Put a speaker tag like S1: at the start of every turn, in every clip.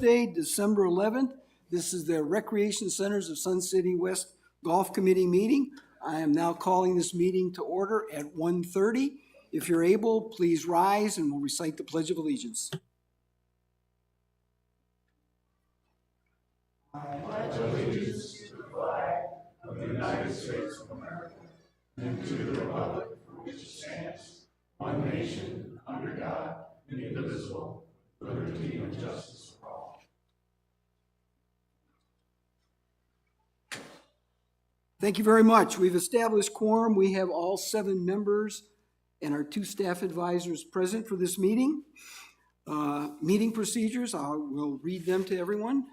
S1: Thursday, December 11th. This is the Recreation Centers of Sun City West Golf Committee meeting. I am now calling this meeting to order at 1:30. If you're able, please rise and we'll recite the Pledge of Allegiance. I pledge allegiance to the flag of the United States of America and to the republic for which it stands, one nation, under God, indivisible, with liberty and justice for all. Thank you very much. We've established quorum. We have all 7 members and our 2 staff advisors present for this meeting. Meeting procedures, I will read them to everyone.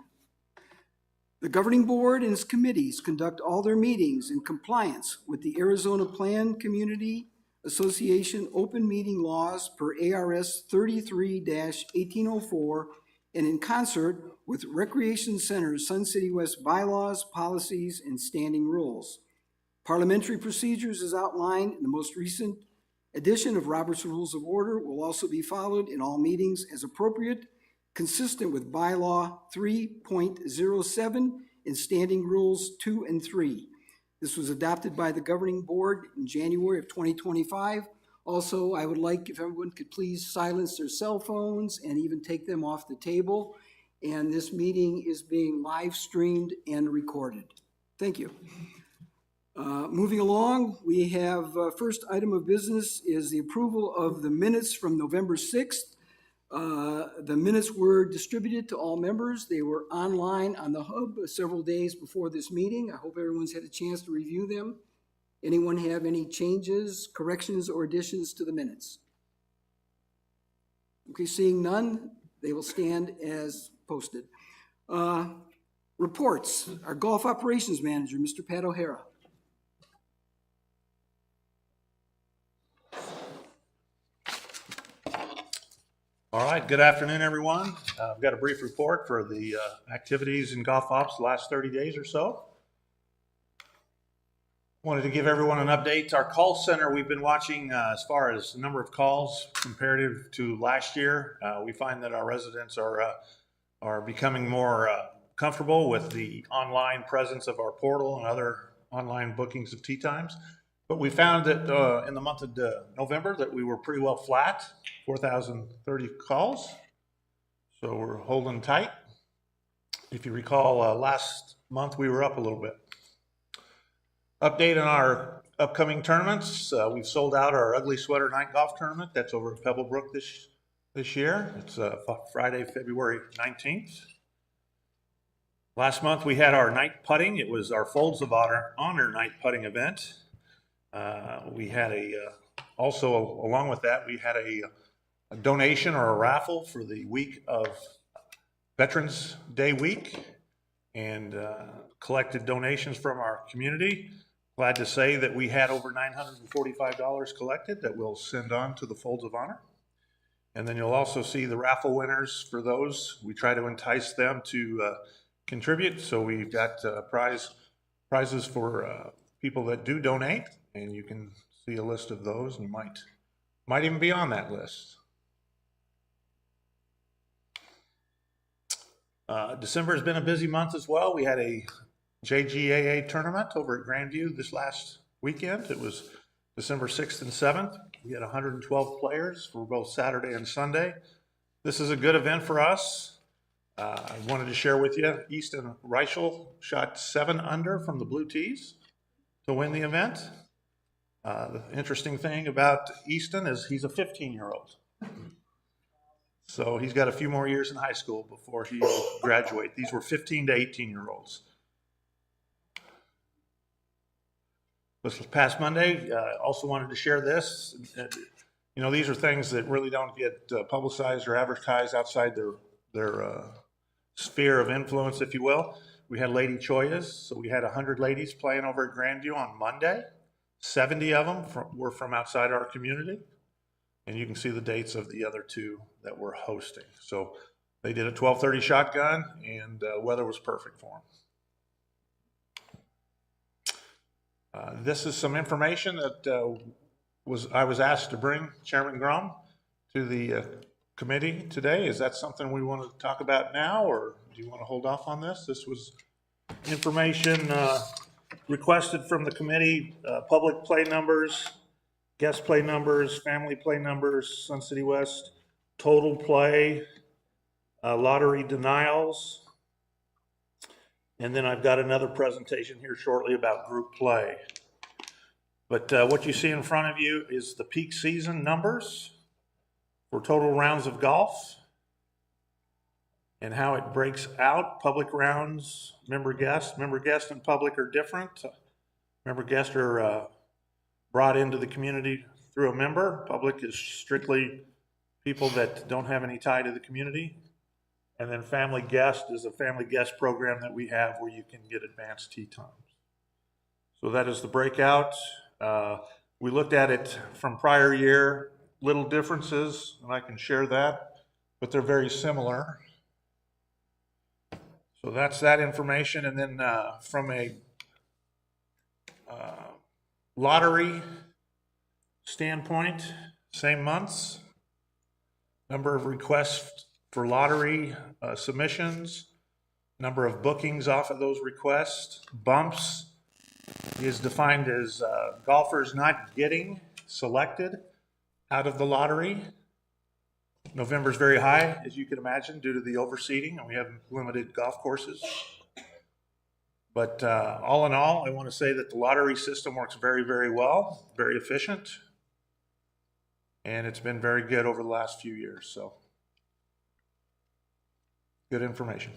S1: The governing board and its committees conduct all their meetings in compliance with the Arizona Plan Community Association open meeting laws per ARS 33-1804 and in concert with Recreation Centers Sun City West bylaws, policies, and standing rules. Parliamentary procedures as outlined in the most recent edition of Robert's Rules of Order will also be followed in all meetings as appropriate, consistent with bylaw 3.07 and standing rules 2 and 3. This was adopted by the governing board in January of 2025. Also, I would like if everyone could please silence their cell phones and even take them off the table. And this meeting is being live streamed and recorded. Thank you. Moving along, we have first item of business is the approval of the minutes from November 6th. The minutes were distributed to all members. They were online on the hub several days before this meeting. I hope everyone's had a chance to review them. Anyone have any changes, corrections, or additions to the minutes? Okay, seeing none, they will stand as posted. Reports. Our golf operations manager, Mr. Pat O'Hara.
S2: All right, good afternoon, everyone. I've got a brief report for the activities in golf ops the last 30 days or so. Wanted to give everyone an update. Our call center, we've been watching as far as the number of calls comparative to last year. We find that our residents are becoming more comfortable with the online presence of our portal and other online bookings of tee times. But we found that in the month of November that we were pretty well flat, 4,030 calls. So we're holding tight. If you recall, last month we were up a little bit. Update on our upcoming tournaments. We've sold out our Ugly Sweater Night Golf Tournament. That's over at Pebblebrook this year. It's Friday, February 19th. Last month we had our night putting. It was our Folds of Honor night putting event. We had also along with that, we had a donation or a raffle for the week of Veterans Day week and collected donations from our community. Glad to say that we had over $945 collected that we'll send on to the Folds of Honor. And then you'll also see the raffle winners for those. We try to entice them to contribute. So we've got prizes for people that do donate. And you can see a list of those and might even be on that list. December has been a busy month as well. We had a JGAA tournament over at Grandview this last weekend. It was December 6th and 7th. We had 112 players for both Saturday and Sunday. This is a good event for us. I wanted to share with you, Easton Reichel shot 7 under from the blue tees to win the event. The interesting thing about Easton is he's a 15-year-old. So he's got a few more years in high school before he will graduate. These were 15 to 18-year-olds. This was past Monday. Also wanted to share this. You know, these are things that really don't get publicized or advertised outside their sphere of influence, if you will. We had Lady Choyas. So we had 100 ladies playing over at Grandview on Monday. 70 of them were from outside our community. And you can see the dates of the other 2 that we're hosting. So they did a 12:30 shotgun, and weather was perfect for them. This is some information that I was asked to bring Chairman Grom to the committee today. Is that something we want to talk about now, or do you want to hold off on this? This was information requested from the committee, public play numbers, guest play numbers, family play numbers, Sun City West, total play, lottery denials. And then I've got another presentation here shortly about group play. But what you see in front of you is the peak season numbers for total rounds of golf and how it breaks out. Public rounds, member guest and public are different. Member guests are brought into the community through a member. Public is strictly people that don't have any tie to the community. And then family guest is a family guest program that we have where you can get advanced tee times. So that is the breakout. We looked at it from prior year, little differences, and I can share that, but they're very similar. So that's that information. And then from a lottery standpoint, same months, number of requests for lottery submissions, number of bookings off of those requests. Bumps is defined as golfers not getting selected out of the lottery. November's very high, as you can imagine, due to the overseeding, and we have limited golf courses. But all in all, I want to say that the lottery system works very, very well, very efficient, and it's been very good over the last few years. So, good information.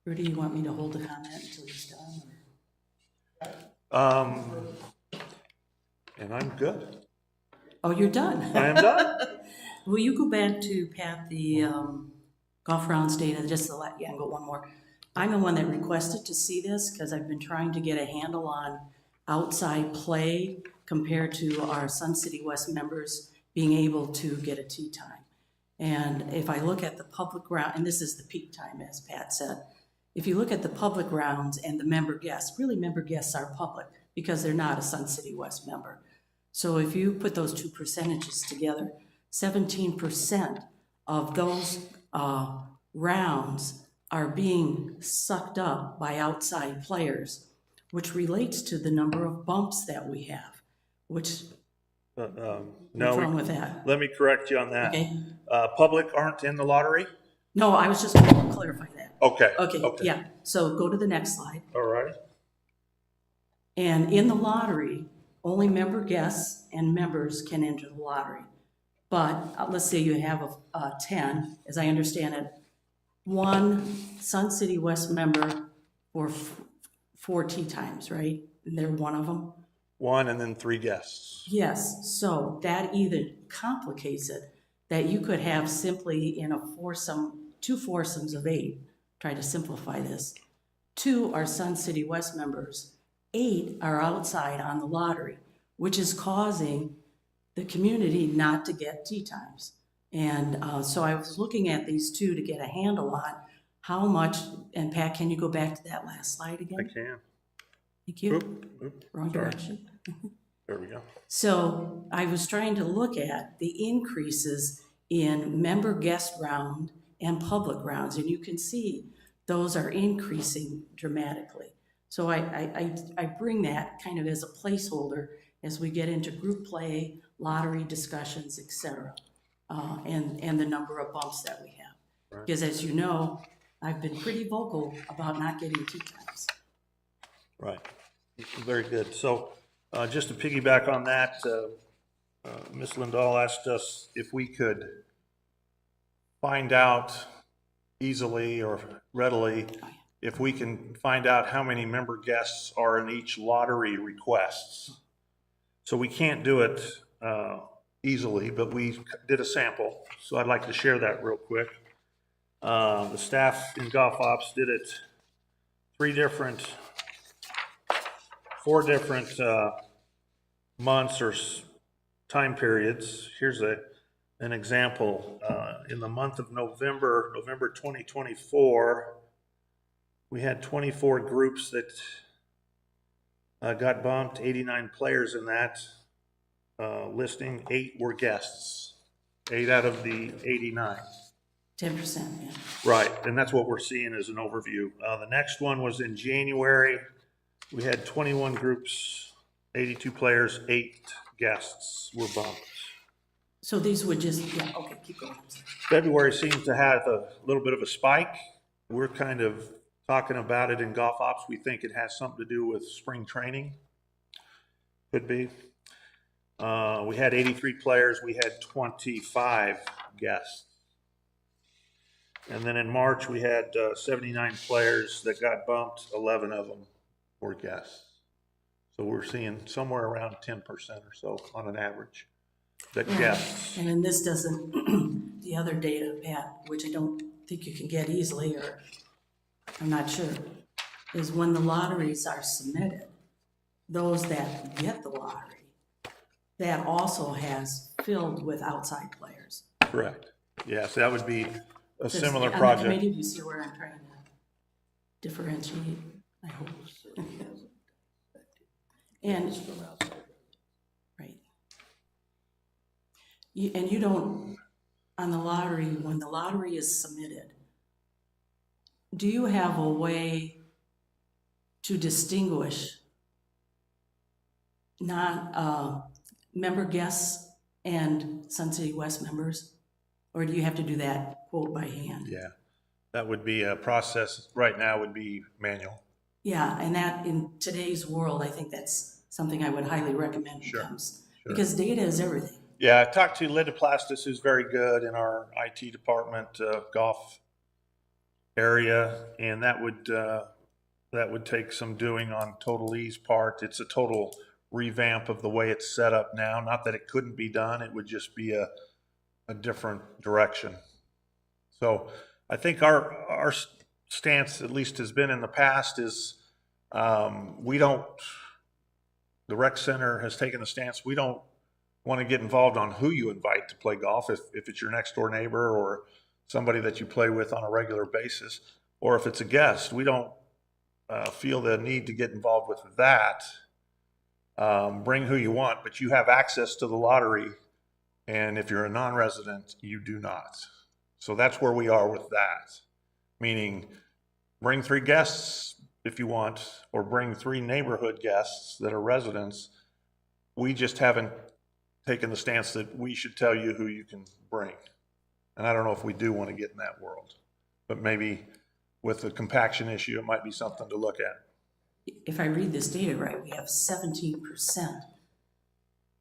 S3: Or do you want me to hold a comment until he's done?
S2: And I'm good.
S3: Oh, you're done?
S2: I am done.
S3: Will you go back to, Pat, the golf rounds data, just to let, yeah, go one more. I'm the one that requested to see this because I've been trying to get a handle on outside play compared to our Sun City West members being able to get a tee time. And if I look at the public round, and this is the peak time, as Pat said, if you look at the public rounds and the member guests, really member guests are public because they're not a Sun City West member. So if you put those two percentages together, 17% of those rounds are being sucked up by outside players, which relates to the number of bumps that we have, which, what's wrong with that?
S2: Let me correct you on that.
S3: Okay.
S2: Public aren't in the lottery?
S3: No, I was just going to clarify that.
S2: Okay.
S3: Okay, yeah, so go to the next slide.
S2: All right.
S3: And in the lottery, only member guests and members can enter the lottery. But let's say you have a 10, as I understand it, one Sun City West member for 4 tee times, right? And they're one of them?
S2: One and then 3 guests.
S3: Yes, so that even complicates it, that you could have simply in a foursome, 2 foursomes of 8, try to simplify this. 2 are Sun City West members, 8 are outside on the lottery, which is causing the community not to get tee times. And so I was looking at these two to get a handle on how much, and Pat, can you go back to that last slide again?
S2: I can.
S3: Thank you.
S2: Oop,
S3: Wrong
S2: sorry.
S3: direction.
S2: There we go.
S3: So I was trying to look at the increases in member guest round and public rounds, and you can see those are increasing dramatically. So I bring that kind of as a placeholder as we get into group play, lottery discussions, et cetera, and the number of bumps that we have.
S2: Right.
S3: Because as you know, I've been pretty vocal about not getting tee times.
S2: Right. Very good. So just to piggyback on that, Ms. Lindahl asked us if we could find out easily or readily if we can find out how many member guests are in each lottery requests. So we can't do it easily, but we did a sample. So I'd like to share that real quick. The staff in Golf Ops did it 4 different months or time periods. Here's an example. In the month of November 2024, we had 24 groups that got bumped, 89 players in that. listing, 8 were guests. 8 out of the 89.
S3: 10%, yeah.
S2: Right, and that's what we're seeing as an overview. The next one was in January. We had 21 groups, 82 players, 8 guests were bumped.
S3: So these would just, yeah, okay, keep going.
S2: February seems to have a little bit of a spike. We're kind of talking about it in golf ops. We think it has something to do with spring training. Could be. We had 83 players. We had 25 guests. And then in March, we had 79 players that got bumped. 11 of them were guests. So we're seeing somewhere around 10% or so on an average that guests.
S3: And then this doesn't, the other data, Pat, which I don't think you can get easily, or I'm not sure, is when the lotteries are submitted, those that get the lottery, that also has filled with outside players.
S2: Correct. Yes, that would be a
S3: Does-
S2: similar
S3: on the
S2: project.
S3: committee, do you see where I'm trying to differentiate? I hope. And, right. And you don't, on the lottery, when the lottery is submitted, do you have a way to distinguish member guests and Sun City West members? Or do you have to do that quote by hand?
S2: Yeah, that would be a process. Right now would be manual.
S3: Yeah, and that in today's world, I think that's something I would highly recommend
S2: Sure,
S3: becomes,
S2: sure.
S3: because data is everything.
S2: Yeah, I talked to Linda Plastis, who's very good in our IT department, golf area, and that would take some doing on Total E's part. It's a total revamp of the way it's set up now. Not that it couldn't be done, it would just be a different direction. So I think our stance, at least has been in the past, is the rec center has taken the stance, we don't want to get involved on who you invite to play golf, if it's your next door neighbor or somebody that you play with on a regular basis, or if it's a guest. We don't feel the need to get involved with that. Bring who you want, but you have access to the lottery, and if you're a non-resident, you do not. So that's where we are with that, meaning bring 3 guests if you want, or bring 3 neighborhood guests that are residents. We just haven't taken the stance that we should tell you who you can bring. And I don't know if we do want to get in that world, but maybe with the compaction issue, it might be something to look at.
S3: If I read this data right, we have 17%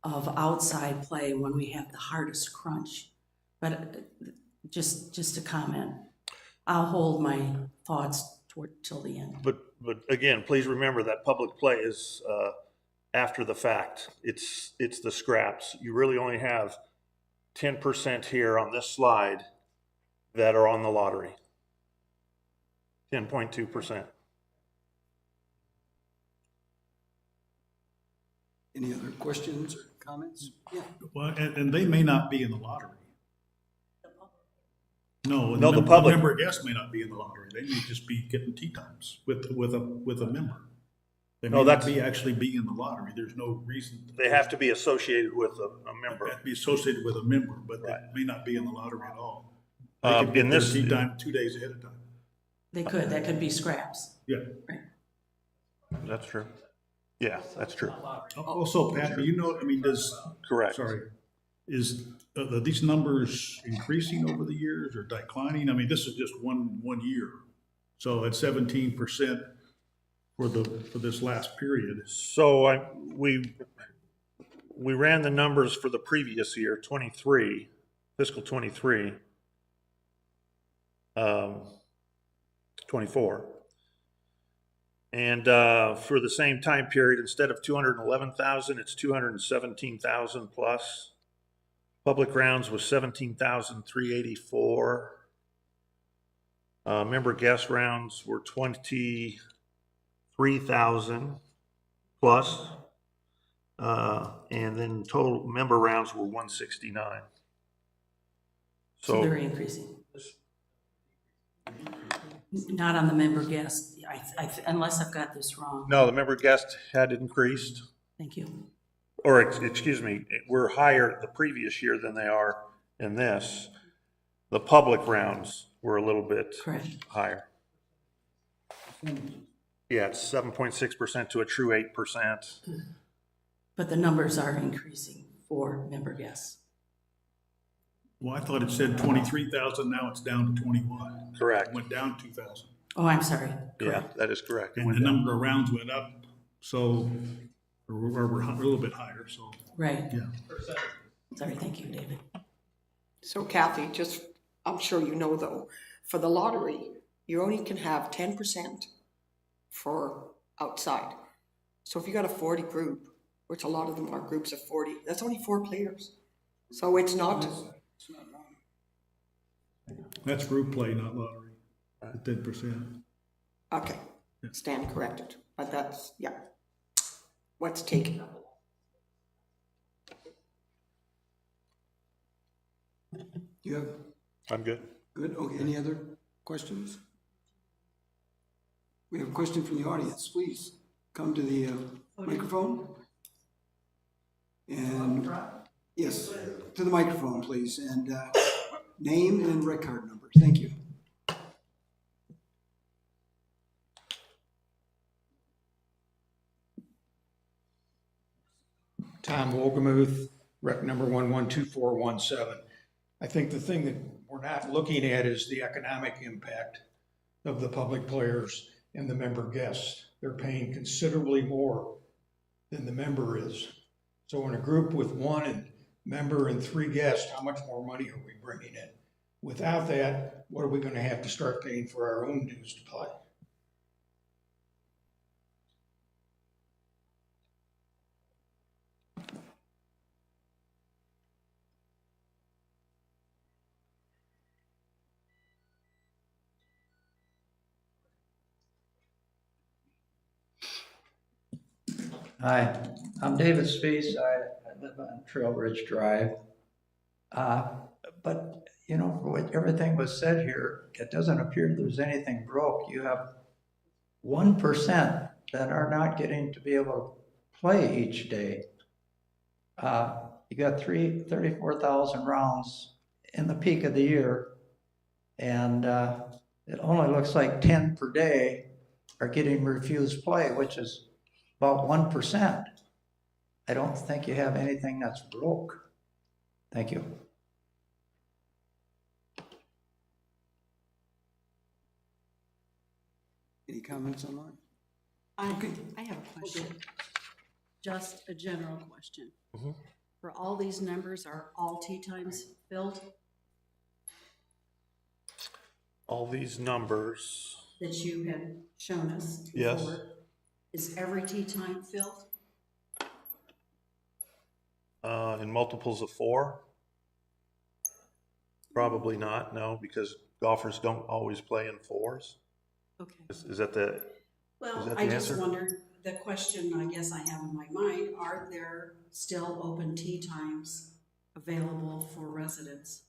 S3: of outside play when we have the hardest crunch. But just a comment, I'll hold my thoughts till the end.
S2: But again, please remember that public play is after the fact. It's the scraps. You really only have 10% here on this slide that are on the lottery. 10.2%.
S1: Any other questions or comments? Yeah.
S4: Well, and they may not be in the lottery. No,
S2: No, the public.
S4: member guests may not be in the lottery. They may just be getting tee times with a member. They may
S2: No,
S4: not
S2: that's-
S4: actually be in the lottery. There's no reason.
S2: They have to be associated with a member.
S4: Have to be associated with a member, but
S2: Right.
S4: they may not be in the lottery at all. They could get
S2: In
S4: their
S2: this,
S4: tee time 2 days ahead of time.
S3: That could be scraps.
S4: Yeah.
S3: Right.
S2: that's true. Yeah, that's true.
S4: Also, Pat, do you know, I mean,
S2: Correct.
S4: sorry, are these numbers increasing over the years or declining? I mean, this is just one year. So at 17% for this last period.
S2: So we ran the numbers for the previous year, 23, fiscal 23, 24. And for the same time period, instead of 211,000, it's 217,000 plus. Public rounds was 17,384. Member guest rounds were 23,000 plus. And then total member rounds were 169.
S3: So they're increasing. Not on the member guest, unless I've got this wrong.
S2: No, the member guest had increased.
S3: Thank you.
S2: or excuse me, were higher the previous year than they are in this. The public rounds were a little bit
S3: Correct.
S2: higher. Yeah, it's 7.6% to a true 8%.
S3: But the numbers are increasing for member guests.
S4: Well, I thought it said 23,000, now it's down to 21.
S2: Correct.
S4: It went down 2,000.
S3: Oh, I'm sorry.
S2: Yeah,
S3: Correct.
S2: that is correct. It
S4: And
S2: went
S4: the
S2: down.
S4: number of rounds went up, so, or we're a little bit higher, so,
S3: Right.
S4: yeah.
S3: Sorry, thank you, David.
S5: So Kathy, just, I'm sure you know though, for the lottery, you only can have 10% for outside. So if you got a 40 group, which a lot of them are groups of 40, that's only 4 players. So it's not,
S4: That's group play, not lottery, at 10%.
S5: okay, stand corrected, but that's, yeah. What's taken up?
S1: You have,
S2: I'm good.
S1: good, okay, any other questions? We have a question from the audience, please, come to the microphone. And, yes, to the microphone, please, and name and rec card number, thank you.
S6: Tom Wolgemuth, rec number 112417. I think the thing that we're not looking at is the economic impact of the public players and the member guests. They're paying considerably more than the member is. So in a group with 1 member and 3 guests, how much more money are we bringing in? Without that, what are we going to have to start paying for our own dues to play?
S7: Hi, I'm David Spees. I live on Trail Ridge Drive. But, you know, for what everything was said here, it doesn't appear there's anything broke. You have 1% that are not getting to be able to play each day. You got 34,000 rounds in the peak of the year, and it only looks like 10 per day are getting refused play, which is about 1%. I don't think you have anything that's broke. Thank you.
S1: Any comments online?
S8: I have a question, just a general question.
S2: Mhm.
S8: For all these numbers, are all tee times filled
S2: All these numbers,
S8: that you had shown us
S2: Yes.
S8: before? Is every tee time filled?
S2: in multiples of 4? Probably not, no, because golfers don't always play in 4s.
S8: Okay.
S2: Is that the, Is
S8: Well,
S2: that
S8: I
S2: the
S8: just
S2: answer?
S8: wondered, the question I guess I have in my mind, are there still open tee times available for residents?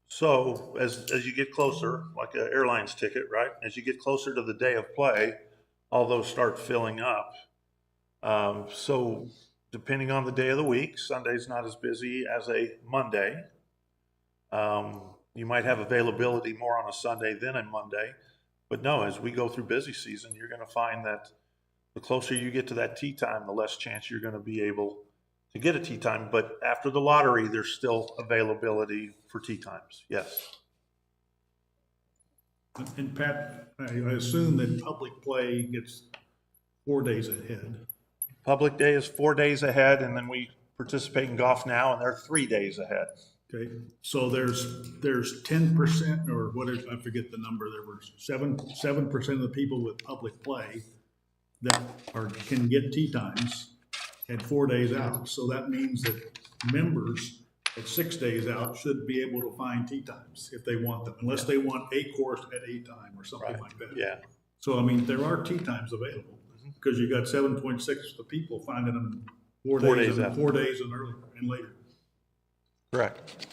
S2: so as you get closer, like an airline's ticket, right? As you get closer to the day of play, all those start filling up. So depending on the day of the week, Sunday's not as busy as a Monday. You might have availability more on a Sunday than a Monday. But no, as we go through busy season, you're going to find that the closer you get to that tee time, the less chance you're going to be able to get a tee time. But after the lottery, there's still availability for tee times. Yes.
S4: And Pat, I assume that public play gets 4 days ahead.
S2: Public day is 4 days ahead, and then we participate in Golf Now, and they're 3 days ahead.
S4: Okay, so there's 10%, or what is, I forget the number, there were 7% of the people with public play that can get tee times at 4 days out. So that means that members at 6 days out should be able to find tee times if they want them, unless they want a course at a time or something
S2: Right.
S4: like that.
S2: Yeah.
S4: So, I mean, there are tee times available, because you got 7.6 of the people finding them 4
S2: 4
S4: days,
S2: days
S4: and
S2: out.
S4: 4 days and earlier and later.
S2: Correct.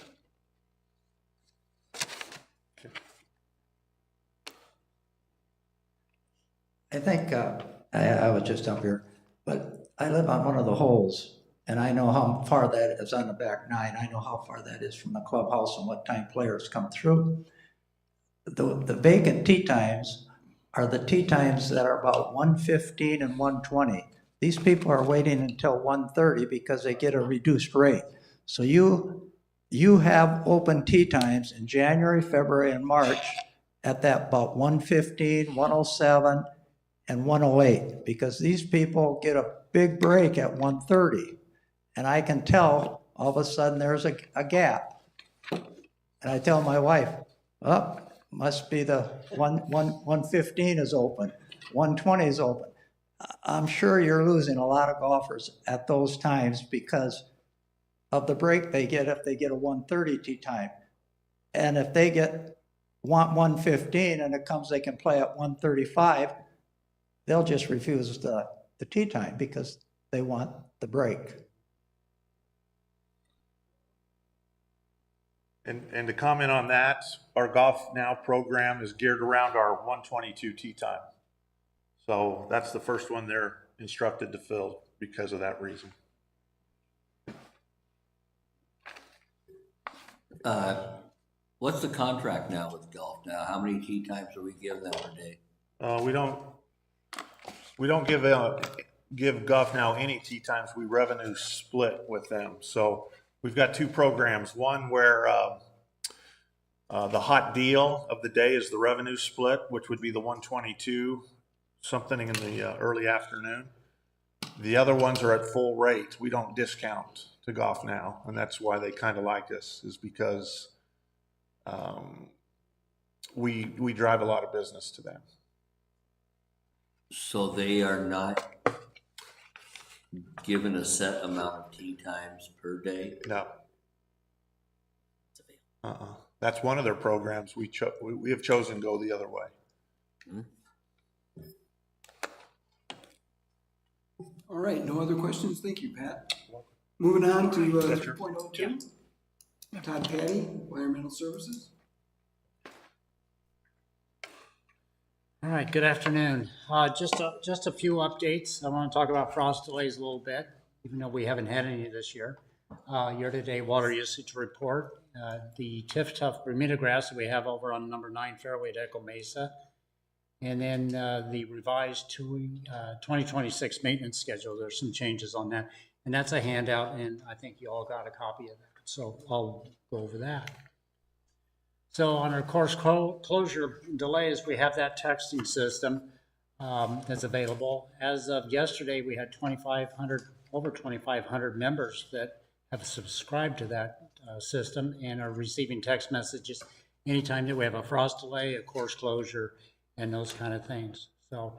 S7: I think, I was just up here, but I live on one of the holes, and I know how far that is on the back nine. I know how far that is from the clubhouse and what time players come through. The vacant tee times are the tee times that are about 1:15 and 1:20. These people are waiting until 1:30 because they get a reduced rate. So you have open tee times in January, February, and March at that about 1:15, 1:07, and 1:08, because these people get a big break at 1:30. And I can tell all of a sudden there's a gap. And I tell my wife, oh, must be the 1:15 is open, 1:20 is open. I'm sure you're losing a lot of golfers at those times because of the break they get if they get a 1:30 tee time. And if they want 1:15 and it comes they can play at 1:35, they'll just refuse the tee time because they want the break.
S2: And to comment on that, our Golf Now program is geared around our 122 tee time. So that's the first one they're instructed to fill because of that reason.
S9: What's the contract now with Golf Now? How many tee times do we give them per day?
S2: We don't give Golf Now any tee times. We revenue split with them. So we've got two programs. One where the hot deal of the day is the revenue split, which would be the 122, something in the early afternoon. The other ones are at full rate. We don't discount to Golf Now, and that's why they kind of like us, is because we drive a lot of business to them.
S9: So they are not given a set amount of tee times per day?
S2: No. That's one of their programs. We have chosen to go the other way.
S1: All right, no other questions? Thank you, Pat. Moving on to 3.02. Todd Patty, Environmental Services.
S10: All right, good afternoon. Just a few updates. I want to talk about frost delays a little bit, even though we haven't had any this year. Year-to-date water usage report. The Tiff-Tuff Bermuda grass that we have over on number 9 Fairway at Echo Mesa. And then the revised 2026 maintenance schedule. There's some changes on that. And that's a handout, and I think you all got a copy of that. So I'll go over that. So on our course closure delays, we have that texting system that's available. As of yesterday, we had over 2,500 members that have subscribed to that system and are receiving text messages anytime that we have a frost delay, a course closure, and those kind of things. So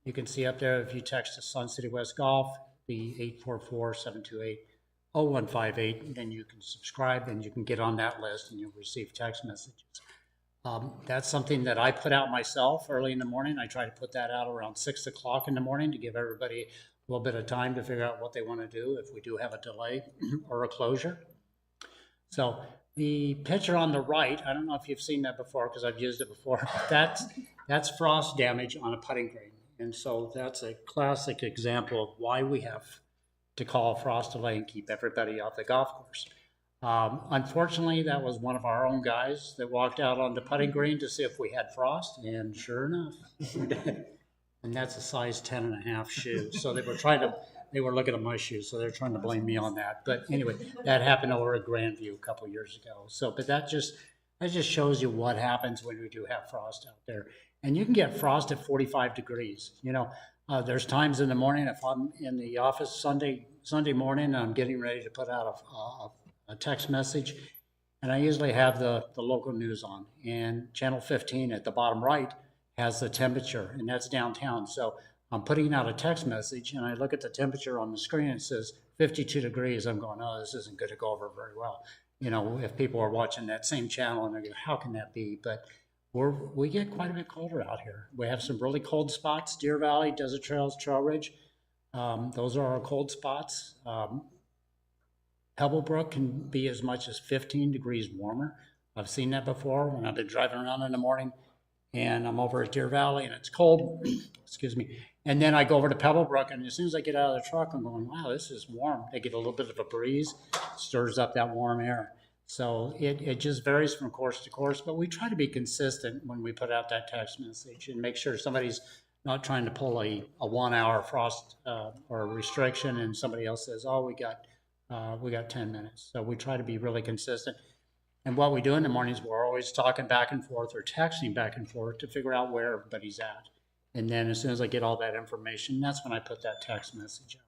S10: you can see up there, if you text to Sun City West Golf, the 844-728-0158, then you can subscribe and you can get on that list and you'll receive text messages. That's something that I put out myself early in the morning. I try to put that out around 6 o'clock in the morning to give everybody a little bit of time to figure out what they want to do if we do have a delay or a closure. So the picture on the right, I don't know if you've seen that before because I've used it before. That's frost damage on a putting green. And so that's a classic example of why we have to call a frost delay and keep everybody off the golf course. Unfortunately, that was one of our own guys that walked out on the putting green to see if we had frost, and sure enough, and that's a size 10.5 shoe. So they were looking at my shoes, so they're trying to blame me on that. But anyway, that happened over at Grandview a couple of years ago. So, but that just shows you what happens when we do have frost out there. And you can get frost at 45 degrees. You know, there's times in the morning, if I'm in the office Sunday morning, I'm getting ready to put out a text message, and I usually have the local news on, and channel 15 at the bottom right has the temperature, and that's downtown. So I'm putting out a text message, and I look at the temperature on the screen, and it says 52 degrees. I'm going, oh, this isn't going to go over very well. You know, if people are watching that same channel, and they're going, how can that be? But we get quite a bit colder out here. We have some really cold spots, Deer Valley, Desert Trails, Trail Ridge. Those are our cold spots. Pebblebrook can be as much as 15 degrees warmer. I've seen that before when I've been driving around in the morning and I'm over at Deer Valley and it's cold, excuse me, And then I go over to Pebblebrook, and as soon as I get out of the truck, I'm going, wow, this is warm. They get a little bit of a breeze, stirs up that warm air. So it just varies from course to course, but we try to be consistent when we put out that text message and make sure somebody's not trying to pull a 1 hour frost or a restriction, and somebody else says, oh, we got 10 minutes. So we try to be really consistent. And what we do in the mornings, we're always talking back and forth or texting back and forth to figure out where everybody's at. And then as soon as I get all that information, that's when I put that text message out.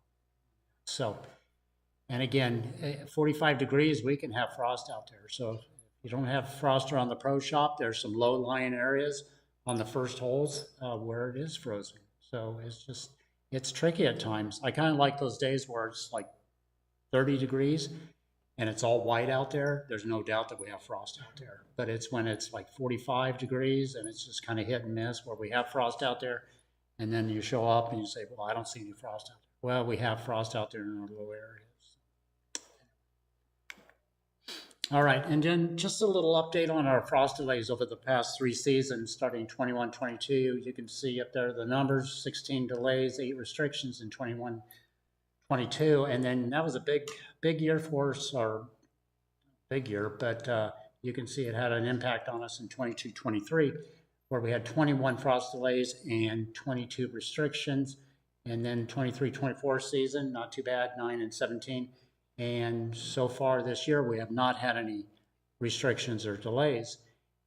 S10: So, and again, 45 degrees, we can have frost out there. So if you don't have frost around the pro shop, there's some low-lying areas on the first holes where it is frozen. So it's tricky at times. I kind of like those days where it's like 30 degrees and it's all white out there. There's no doubt that we have frost out there. But it's when it's like 45 degrees and it's just kind of hit and miss where we have frost out there. And then you show up and you say, well, I don't see any frost out there. Well, we have frost out there in our low areas. All right, and then just a little update on our frost delays over the past 3 seasons, starting 21-22. You can see up there the numbers: 16 delays, 8 restrictions in 21-22, and then that was a big year for us, or big year, but you can see it had an impact on us in 22-23, where we had 21 frost delays and 22 restrictions, and then 23-24 season, not too bad, 9 and 17. And so far this year, we have not had any restrictions or delays.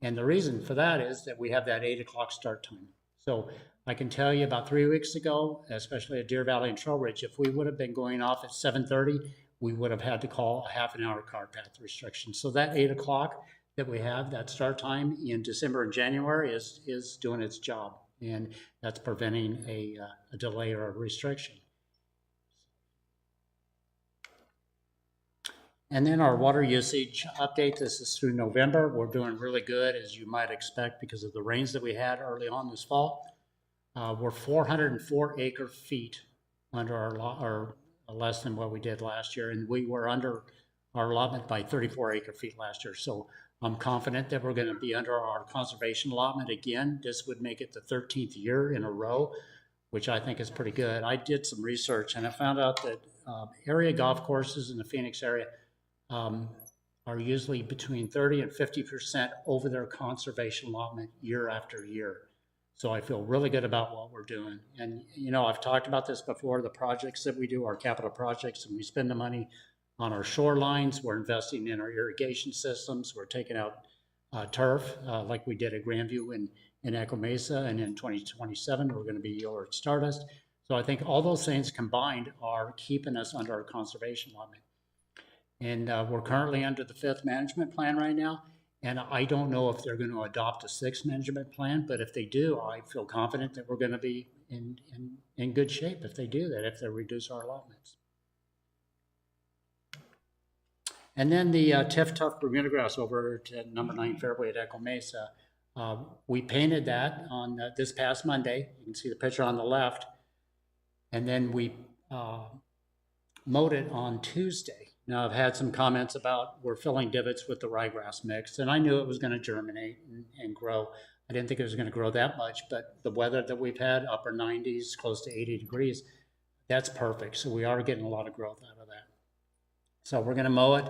S10: And the reason for that is that we have that 8 o'clock start time. So I can tell you about 3 weeks ago, especially at Deer Valley and Trail Ridge, if we would have been going off at 7:30, we would have had to call a half an hour car path restriction. So that 8 o'clock that we have, that start time in December and January is doing its job. And that's preventing a delay or a restriction. And then our water usage update, this is through November. We're doing really good, as you might expect, because of the rains that we had early on this fall. We're 404 acre feet under our less than what we did last year, and we were under our allotment by 34 acre feet last year. So I'm confident that we're going to be under our conservation allotment again. This would make it the 13th year in a row, which I think is pretty good. I did some research and I found out that area golf courses in the Phoenix area are usually between 30 and 50% over their conservation allotment year after year. So I feel really good about what we're doing. And, you know, I've talked about this before, the projects that we do, our capital projects, and we spend the money on our shorelines. We're investing in our irrigation systems. We're taking out turf like we did at Grandview in Echo Mesa. And in 2027, we're going to be over at Stardust. So I think all those things combined are keeping us under our conservation allotment. And we're currently under the 5th management plan right now. And I don't know if they're going to adopt a 6th management plan, but if they do, I feel confident that we're going to be in good shape if they do that, if they reduce our allotments. And then the Tiff Tuff Bermuda grass over at number 9 Fairway at Echo Mesa. We painted that on this past Monday. You can see the picture on the left. And then we mowed it on Tuesday. Now, I've had some comments about we're filling divots with the ryegrass mix, and I knew it was going to germinate and grow. I didn't think it was going to grow that much, but the weather that we've had, upper 90s, close to 80 degrees, that's perfect. So we are getting a lot of growth out of that. So we're going to mow it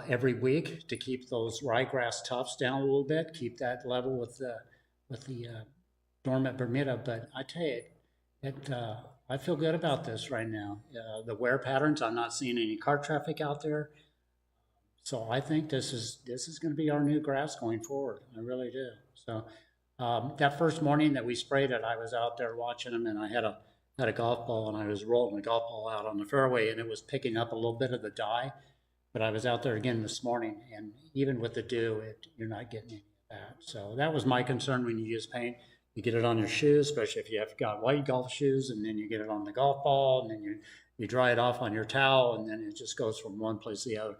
S10: every week to keep those ryegrass tufts down a little bit, keep that level with the dormant Bermuda. But I tell you, I feel good about this right now. The wear patterns, I'm not seeing any car traffic out there. So I think this is going to be our new grass going forward. I really do. So that first morning that we sprayed it, I was out there watching them, and I had a golf ball, and I was rolling the golf ball out on the fairway, and it was picking up a little bit of the dye. But I was out there again this morning, and even with the dew, you're not getting any of that. So that was my concern when you use paint. You get it on your shoes, especially if you have got white golf shoes, and then you get it on the golf ball, and then you dry it off on your towel, and then it just goes from one place to the other.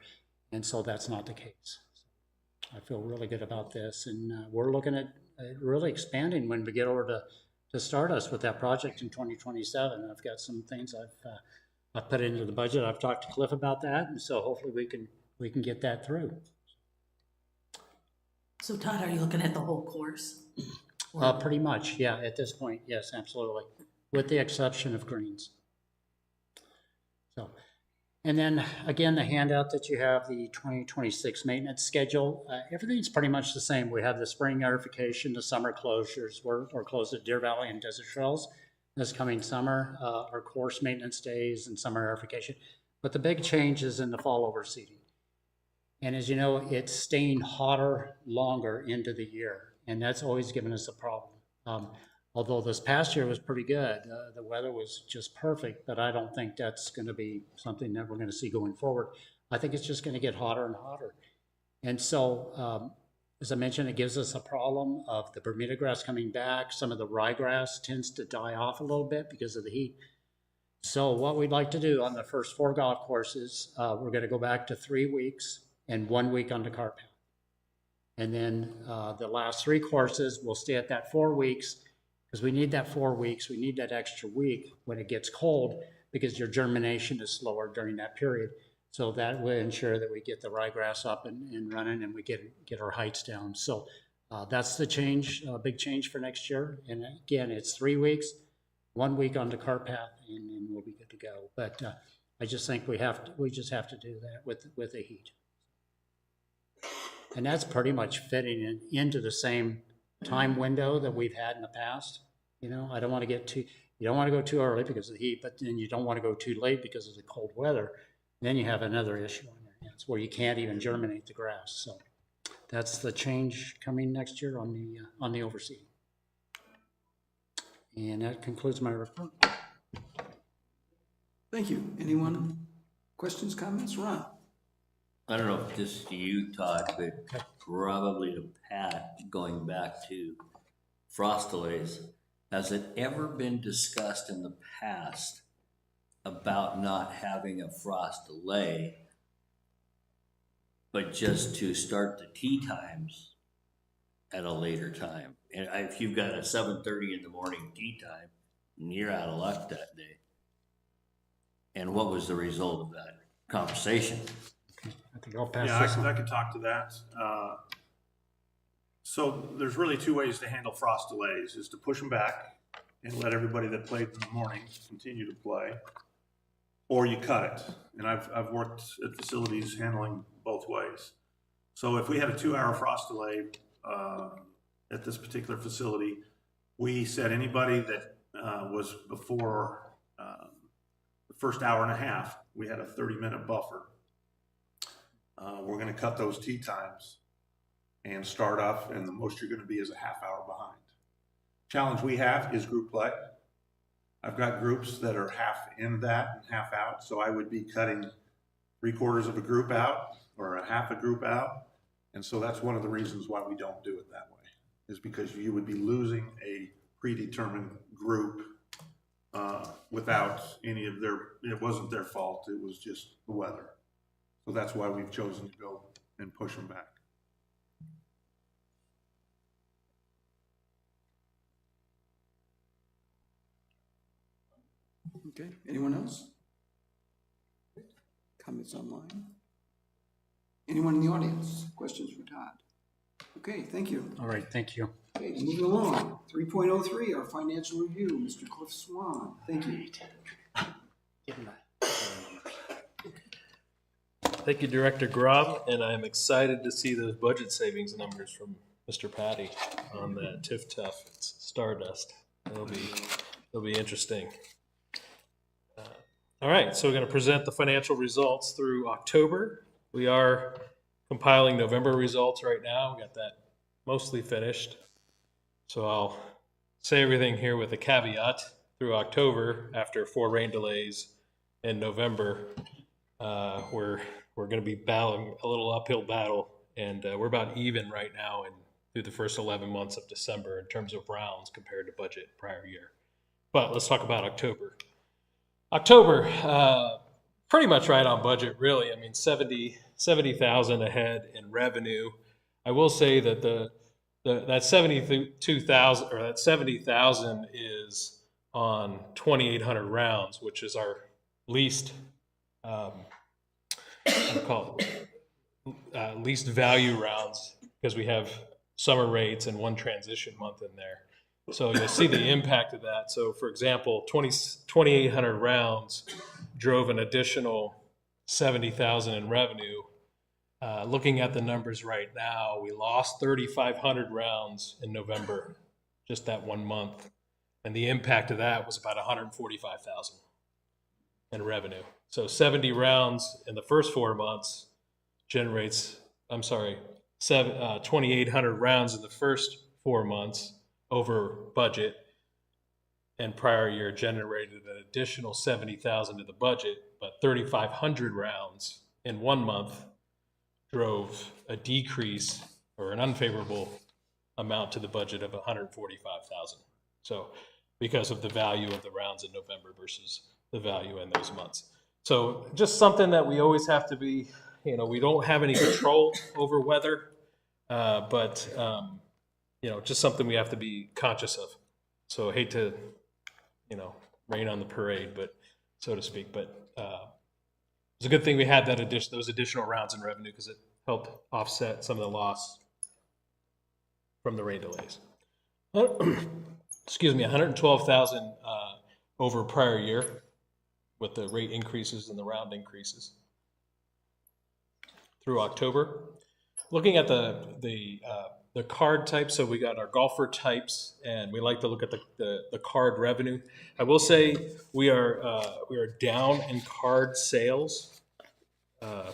S10: And so that's not the case. So I feel really good about this, and we're looking at really expanding when we get over to Stardust with that project in 2027. I've got some things I've put into the budget. I've talked to Cliff about that, and so hopefully we can get that through.
S3: So Todd, are you looking at the whole course?
S10: Pretty much, yeah, at this point, yes, absolutely. with the exception of greens. So, and then again, the handout that you have, the 2026 maintenance schedule, everything's pretty much the same. We have the spring aerification, the summer closures. We're closed at Deer Valley and Desert Trails this coming summer, our course maintenance days and summer aerification. But the big change is in the fall overseeding. And as you know, it's staying hotter longer into the year, and that's always given us a problem. Although this past year was pretty good, the weather was just perfect, but I don't think that's going to be something that we're going to see going forward. I think it's just going to get hotter and hotter. And so, as I mentioned, it gives us a problem of the Bermuda grass coming back. Some of the ryegrass tends to die off a little bit because of the heat. So what we'd like to do on the first 4 golf courses, we're going to go back to 3 weeks and 1 week on the cart path. And then the last 3 courses, we'll stay at that 4 weeks, because we need that 4 weeks. We need that extra week when it gets cold, because your germination is slower during that period. So that will ensure that we get the ryegrass up and running, and we get our heights down. So that's the change, big change for next year. And again, it's 3 weeks, 1 week on the cart path, and we'll be good to go. But I just think we just have to do that with the heat. And that's pretty much fitting into the same time window that we've had in the past. You know, I don't want to you don't want to go too early because of the heat, but then you don't want to go too late because of the cold weather. Then you have another issue on your hands where you can't even germinate the grass. So that's the change coming next year on the overseeding. And that concludes my report.
S1: Thank you. Anyone? Questions, comments? Ron?
S9: I don't know if this is to you, Todd, but probably to Pat, going back to frost delays. Has it ever been discussed in the past about not having a frost delay, but just to start the tee times at a later time? And if you've got a 7:30 in the morning tee time, you're out of luck that day. And what was the result of that conversation?
S10: I think I'll pass
S2: Yeah,
S10: this on.
S2: I could talk to that. So there's really 2 ways to handle frost delays, is to push them back and let everybody that played in the morning continue to play, or you cut it. And I've worked at facilities handling both ways. So if we had a 2-hour frost delay at this particular facility, we said anybody that was before the first hour and a half, we had a 30-minute buffer. We're going to cut those tee times and start off, and the most you're going to be is a half hour behind. Challenge we have is group play. I've got groups that are half in that and half out, so I would be cutting 3/4 of a group out or a half a group out. And so that's one of the reasons why we don't do it that way, is because you would be losing a predetermined group without any of it wasn't their fault, it was just the weather. So that's why we've chosen to go and push them back.
S1: Okay, anyone else? Comments online? Anyone in the audience? Questions for Todd? Okay, thank you.
S10: All right, thank you.
S1: Okay, moving along, 3.03, our financial review, Mr. Cliff Swan. Thank you.
S11: Thank you, Director Grob, and I'm excited to see those budget savings numbers from Mr. Patty on that TIF-TUF. It's Stardust. It'll be interesting. All right, so we're going to present the financial results through October. We are compiling November results right now. We got that mostly finished. So I'll say everything here with a caveat. Through October, after 4 rain delays in November, we're going to be battling a little uphill battle, and we're about even right now and through the first 11 months of December in terms of rounds compared to budget prior year. But let's talk about October. October, pretty much right on budget, really. I mean, 70,000 ahead in revenue. I will say that that 72,000 or that 70,000 is on 2,800 rounds, which is our least least value rounds, because we have summer rates and 1 transition month in there. So you'll see the impact of that. So for example, 2,800 rounds drove an additional 70,000 in revenue. Looking at the numbers right now, we lost 3,500 rounds in November, just that 1 month. And the impact of that was about 145,000 in revenue. So 70 rounds in the first 4 months generates, 2,800 rounds in the first 4 months over budget, and prior year generated an additional 70,000 to the budget, but 3,500 rounds in 1 month drove a decrease or an unfavorable amount to the budget of 145,000. So because of the value of the rounds in November versus the value in those months. So just something that we always have to be, we don't have any control over weather, but just something we have to be conscious of. So I hate to, rain on the parade, but so to speak, but it's a good thing we had those additional rounds in revenue because it helped offset some of the loss from the rain delays. Excuse me, 112,000 over prior year with the rate increases and the round increases through October. Looking at the card types, so we got our golfer types, and we like to look at the card revenue. I will say we are down in card sales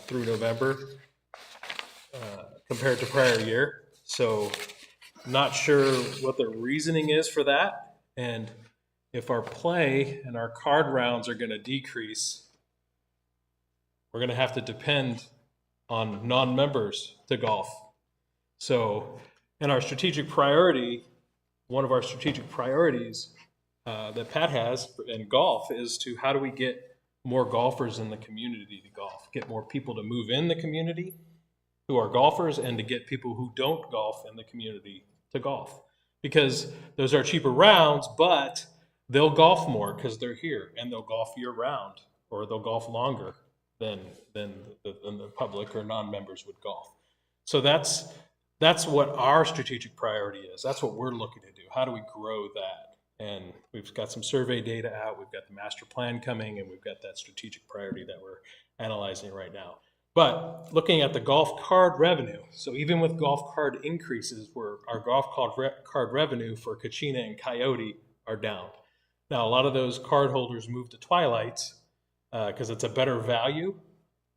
S11: through November compared to prior year. So not sure what the reasoning is for that, and if our play and our card rounds are going to decrease, we're going to have to depend on non-members to golf. So, and our strategic priority, one of our strategic priorities that Pat has in golf is to how do we get more golfers in the community to golf, get more people to move in the community who are golfers, and to get people who don't golf in the community to golf. Because those are cheaper rounds, but they'll golf more because they're here, and they'll golf year round, or they'll golf longer than the public or non-members would golf. So that's what our strategic priority is. That's what we're looking to do. How do we grow that? And we've got some survey data out. We've got the master plan coming, and we've got that strategic priority that we're analyzing right now. But looking at the golf card revenue, so even with golf card increases, our golf card revenue for Kachina and Coyote are down. Now, a lot of those card holders moved to Twilights because it's a better value,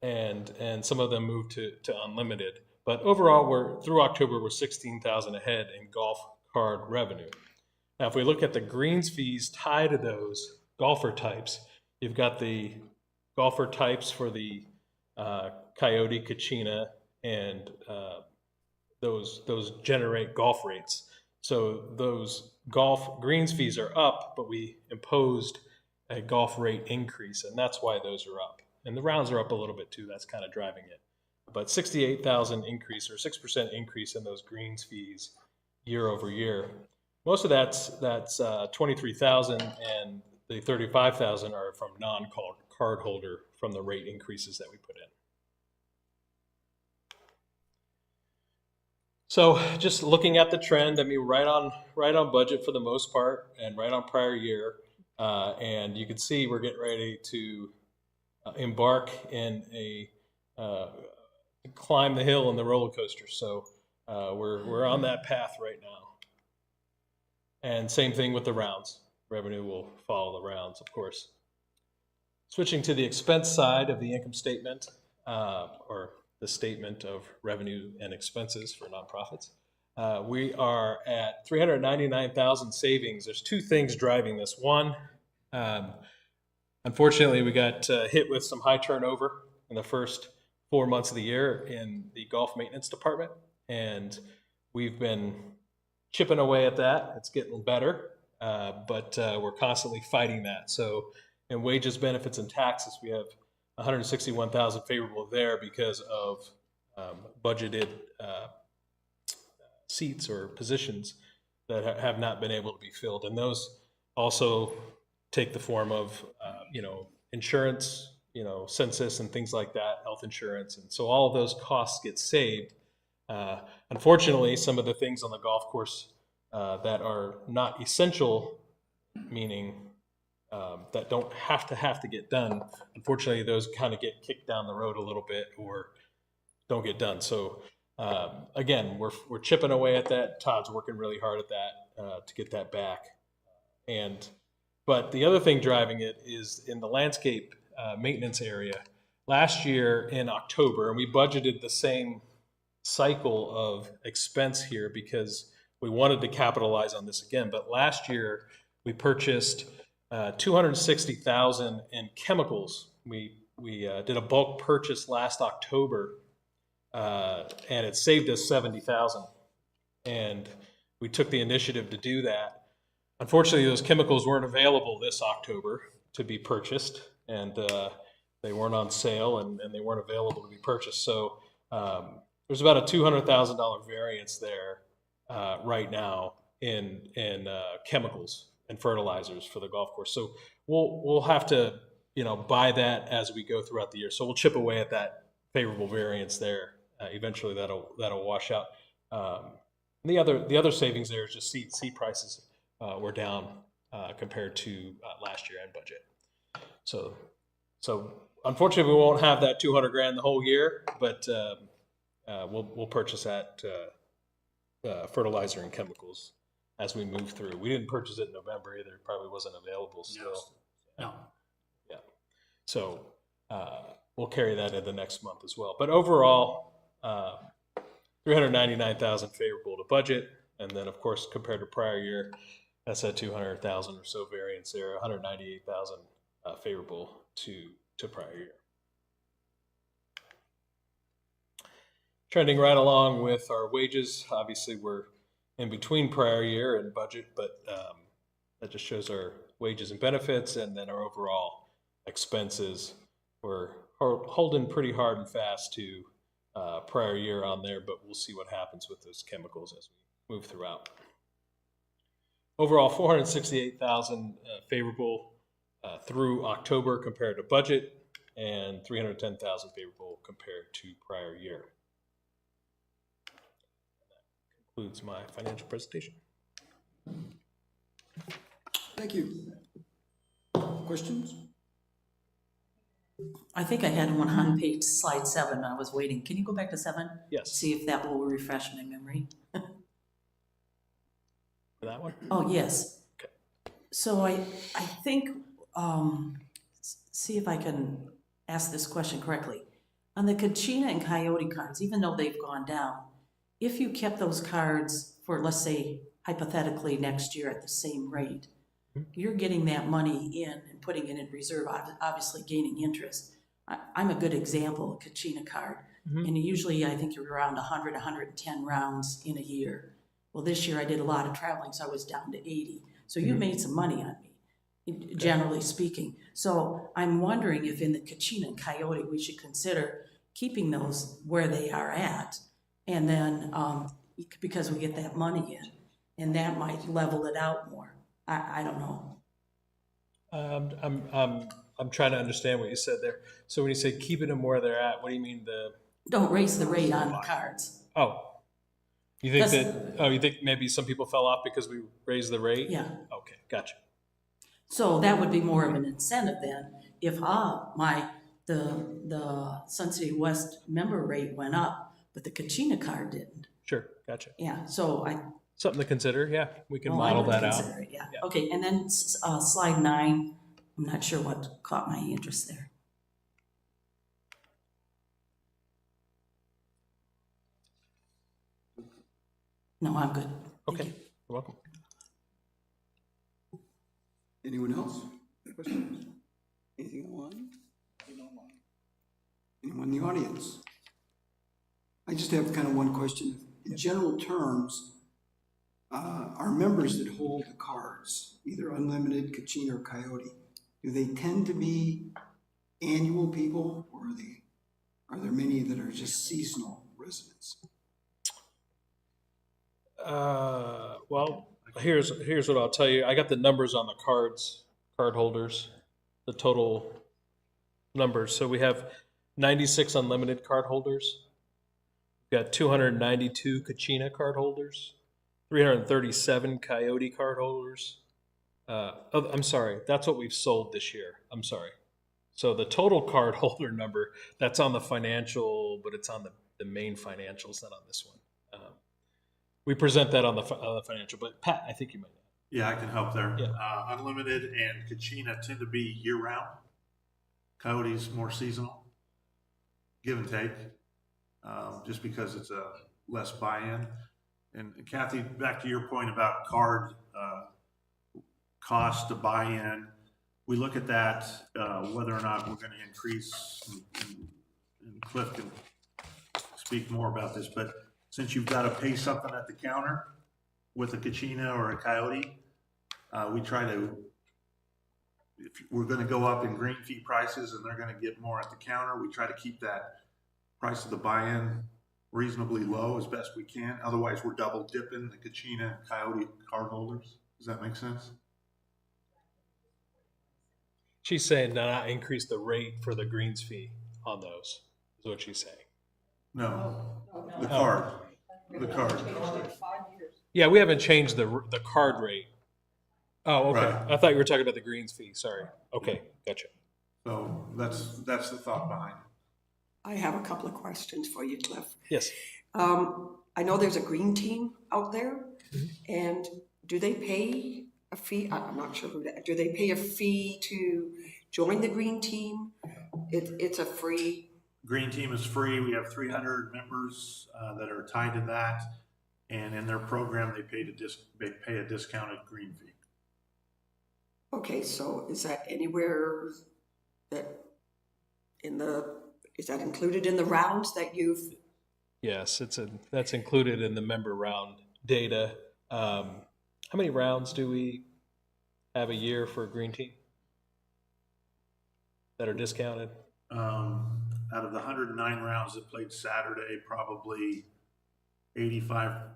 S11: and some of them moved to Unlimited. But overall, through October, we're 16,000 ahead in golf card revenue. Now, if we look at the greens fees tied to those golfer types, you've got the golfer types for the Coyote, Kachina, and those generate golf rates. So those golf greens fees are up, but we imposed a golf rate increase, and that's why those are up. And the rounds are up a little bit too. That's kind of driving it. But 68,000 increase, or 6% increase in those greens fees year over year. Most of that's 23,000, and the 35,000 are from non-card holder from the rate increases that we put in. So just looking at the trend, I mean, right on budget for the most part, and right on prior year. And you can see we're getting ready to embark in a climb the hill in the roller coaster. So we're on that path right now. And same thing with the rounds. Revenue will follow the rounds, of course. Switching to the expense side of the income statement, or the statement of revenue and expenses for nonprofits. We are at 399,000 savings. There's two things driving this. One, unfortunately, we got hit with some high turnover in the first 4 months of the year in the golf maintenance department, and we've been chipping away at that. It's getting better, but we're constantly fighting that. So in wages, benefits, and taxes, we have 161,000 favorable there because of budgeted seats or positions that have not been able to be filled. And those also take the form of, insurance, census and things like that, health insurance. And so all of those costs get saved. Unfortunately, some of the things on the golf course that are not essential, meaning that don't have to get done. Unfortunately, those kind of get kicked down the road a little bit or don't get done. So again, we're chipping away at that. Todd's working really hard at that to get that back. But the other thing driving it is in the landscape maintenance area. Last year in October, and we budgeted the same cycle of expense here because we wanted to capitalize on this again. But last year we purchased $260,000 in chemicals. We did a bulk purchase last October, and it saved us $70,000. And we took the initiative to do that. Unfortunately, those chemicals weren't available this October to be purchased, and they weren't on sale, and they weren't available to be purchased. So there's about a $200,000 variance there right now in chemicals and fertilizers for the golf course. So we'll have to buy that as we go throughout the year. So we'll chip away at that favorable variance there. Eventually that'll wash out. The other savings there is just seed prices were down compared to last year and budget. So unfortunately we won't have that $200,000 the whole year, but we'll purchase that fertilizer and chemicals as we move through. We didn't purchase it in November either. It probably wasn't available still.
S10: No.
S11: Yeah. So we'll carry that in the next month as well. But overall, $399,000 favorable to budget. And then of course, compared to prior year, that's a $200,000 or so variance there, $198,000 favorable to prior year. Trending right along with our wages. Obviously, we're in between prior year and budget, but that just shows our wages and benefits, and then our overall expenses. We're holding pretty hard and fast to prior year on there, but we'll see what happens with those chemicals as we move throughout. Overall, $468,000 favorable through October compared to budget, and $310,000 favorable compared to prior year. Concludes my financial presentation.
S1: Thank you. Questions?
S3: I think I had one on page slide 7. I was waiting. Can you go back to 7?
S11: Yes.
S3: See if that will refresh my memory.
S11: For that one?
S3: Oh, yes.
S11: Okay.
S3: So I think, see if I can ask this question correctly. On the Kachina and Coyote cards, even though they've gone down, if you kept those cards for, let's say, hypothetically next year at the same rate, you're getting that money in and putting it in reserve, obviously gaining interest. I'm a good example, a Kachina card. And usually I think you're around 100, 110 rounds in a year. Well, this year I did a lot of traveling, so I was down to 80. So you made some money on me, generally speaking. So I'm wondering if in the Kachina and Coyote, we should consider keeping those where they are at. And then, because we get that money in, and that might level it out more. I don't know.
S11: I'm trying to understand what you said there. So when you say keeping them where they're at, what do you mean
S3: Don't raise the rate on the cards.
S11: You think maybe some people fell off because we raised the rate?
S3: Yeah.
S11: Okay, gotcha.
S3: So that would be more of an incentive then. If the Sun City West member rate went up, but the Kachina card didn't.
S11: Sure, gotcha.
S3: Yeah, so
S11: Something to consider, yeah. We can
S3: I
S11: model
S3: would
S11: that out.
S3: consider it, yeah. Okay, and then slide 9, I'm not sure what caught my interest there. No, I'm good. Thank
S11: Okay,
S3: you.
S11: you're welcome.
S1: Anyone else? Questions? Anything online? Anyone in the audience? I just have kind of one question. In general terms, our members that hold the cards, either Unlimited, Kachina, or Coyote, do they tend to be annual people, or are there many that are just seasonal residents?
S11: Well, here's what I'll tell you. I got the numbers on the card holders, the total numbers. So we have 96 Unlimited card holders. We've got 292 Kachina card holders, 337 Coyote card holders. I'm sorry, that's what we've sold this year. I'm sorry. So the total card holder number, that's on the financial, but it's on the main financials, not on this one. We present that on the financial, but Pat, I think you might know.
S2: Yeah, I can help there.
S11: Yeah.
S2: Unlimited and Kachina tend to be year-round. Coyote's more seasonal, give and take, just because it's a less buy-in. And Kathy, back to your point about card cost to buy in, we look at that, whether or not we're going to increase, and Cliff can speak more about this, but since you've got to pay something at the counter with a Kachina or a Coyote, we try to, if we're going to go up in green fee prices and they're going to get more at the counter, we try to keep that price of the buy-in reasonably low as best we can. Otherwise, we're double dipping the Kachina and Coyote card holders. Does that make sense?
S11: She's saying not increase the rate for the greens fee on those, is what she's saying.
S2: No, the card. The card.
S11: Yeah, we haven't changed the card rate. Oh, okay.
S2: Right.
S11: I thought you were talking about the greens fee. Sorry. Okay, gotcha.
S2: So that's the thought behind it.
S5: I have a couple of questions for you, Cliff.
S11: Yes.
S5: I know there's a green team out there, and do they pay a fee? I'm not sure who that, do they pay a fee to join the green team? It's a free.
S2: Green Team is free. We have 300 members that are tied to that, and in their program, they pay a discounted green fee.
S5: Okay, so is that anywhere that is that included in the rounds that you've?
S11: Yes, that's included in the member round data. How many rounds do we have a year for a green team that are discounted?
S2: Out of the 109 rounds that played Saturday, probably 85%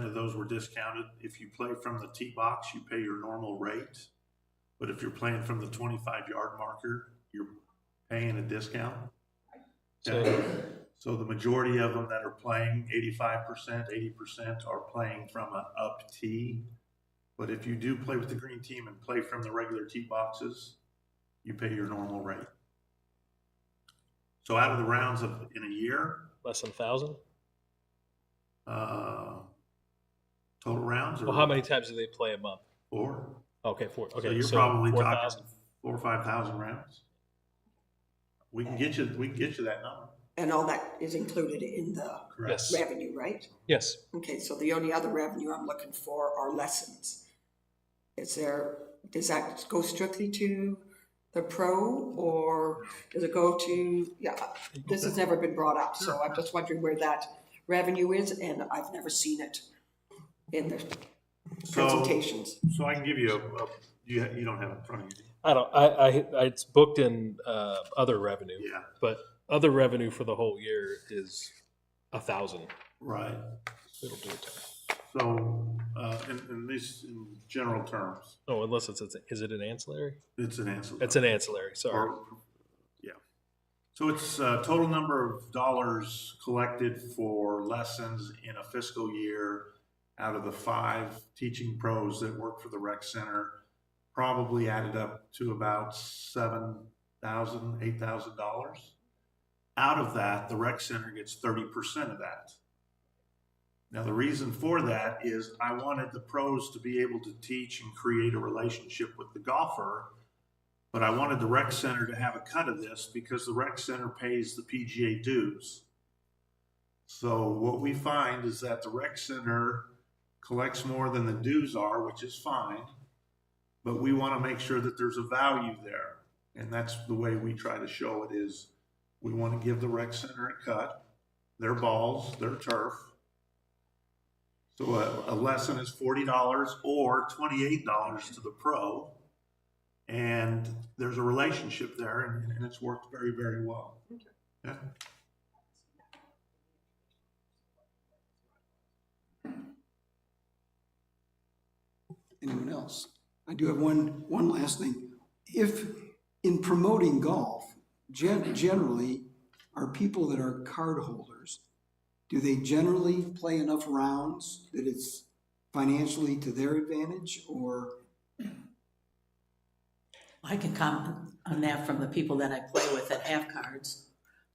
S2: of those were discounted. If you play from the tee box, you pay your normal rate. But if you're playing from the 25-yard marker, you're paying a discount. So the majority of them that are playing, 85%, 80% are playing from an up tee. But if you do play with the green team and play from the regular tee boxes, you pay your normal rate. So out of the rounds in a year,
S11: Less than 1,000?
S2: total rounds?
S11: Well, how many times do they play a month?
S2: 4.
S11: Okay, 4. Okay,
S2: So you're probably
S11: 4,000.
S2: talking 4,000 or 5,000 rounds. We can get you that number.
S5: And all that is included in the
S2: Correct.
S11: Yes.
S5: revenue, right?
S11: Yes.
S5: Okay, so the only other revenue I'm looking for are lessons. Does that go strictly to the pro, or does it go to, this has never been brought up, so I'm just wondering where that revenue is, and I've never seen it in the presentations.
S2: So I can give you you don't have it in front of you.
S11: I don't. It's booked in other revenue.
S2: Yeah.
S11: But other revenue for the whole year is 1,000.
S2: Right.
S11: It'll do it.
S2: So in these in general terms,
S11: Oh, unless is it an ancillary?
S2: it's an answer.
S11: It's an ancillary. Sorry.
S2: Yeah. So it's total number of dollars collected for lessons in a fiscal year out of the 5 teaching pros that work for the rec center, probably added up to about $7,000, $8,000. Out of that, the rec center gets 30% of that. Now, the reason for that is I wanted the pros to be able to teach and create a relationship with the golfer, but I wanted the rec center to have a cut of this because the rec center pays the PGA dues. So what we find is that the rec center collects more than the dues are, which is fine, but we want to make sure that there's a value there. And that's the way we try to show it is we want to give the rec center a cut, their balls, their turf. So a lesson is $40 or $28 to the pro. And there's a relationship there, and it's worked very, very well. Yeah.
S1: Anyone else? I do have one last thing. If in promoting golf, generally, are people that are card holders, do they generally play enough rounds that it's financially to their advantage, or?
S3: I can comment on that from the people that I play with that have cards.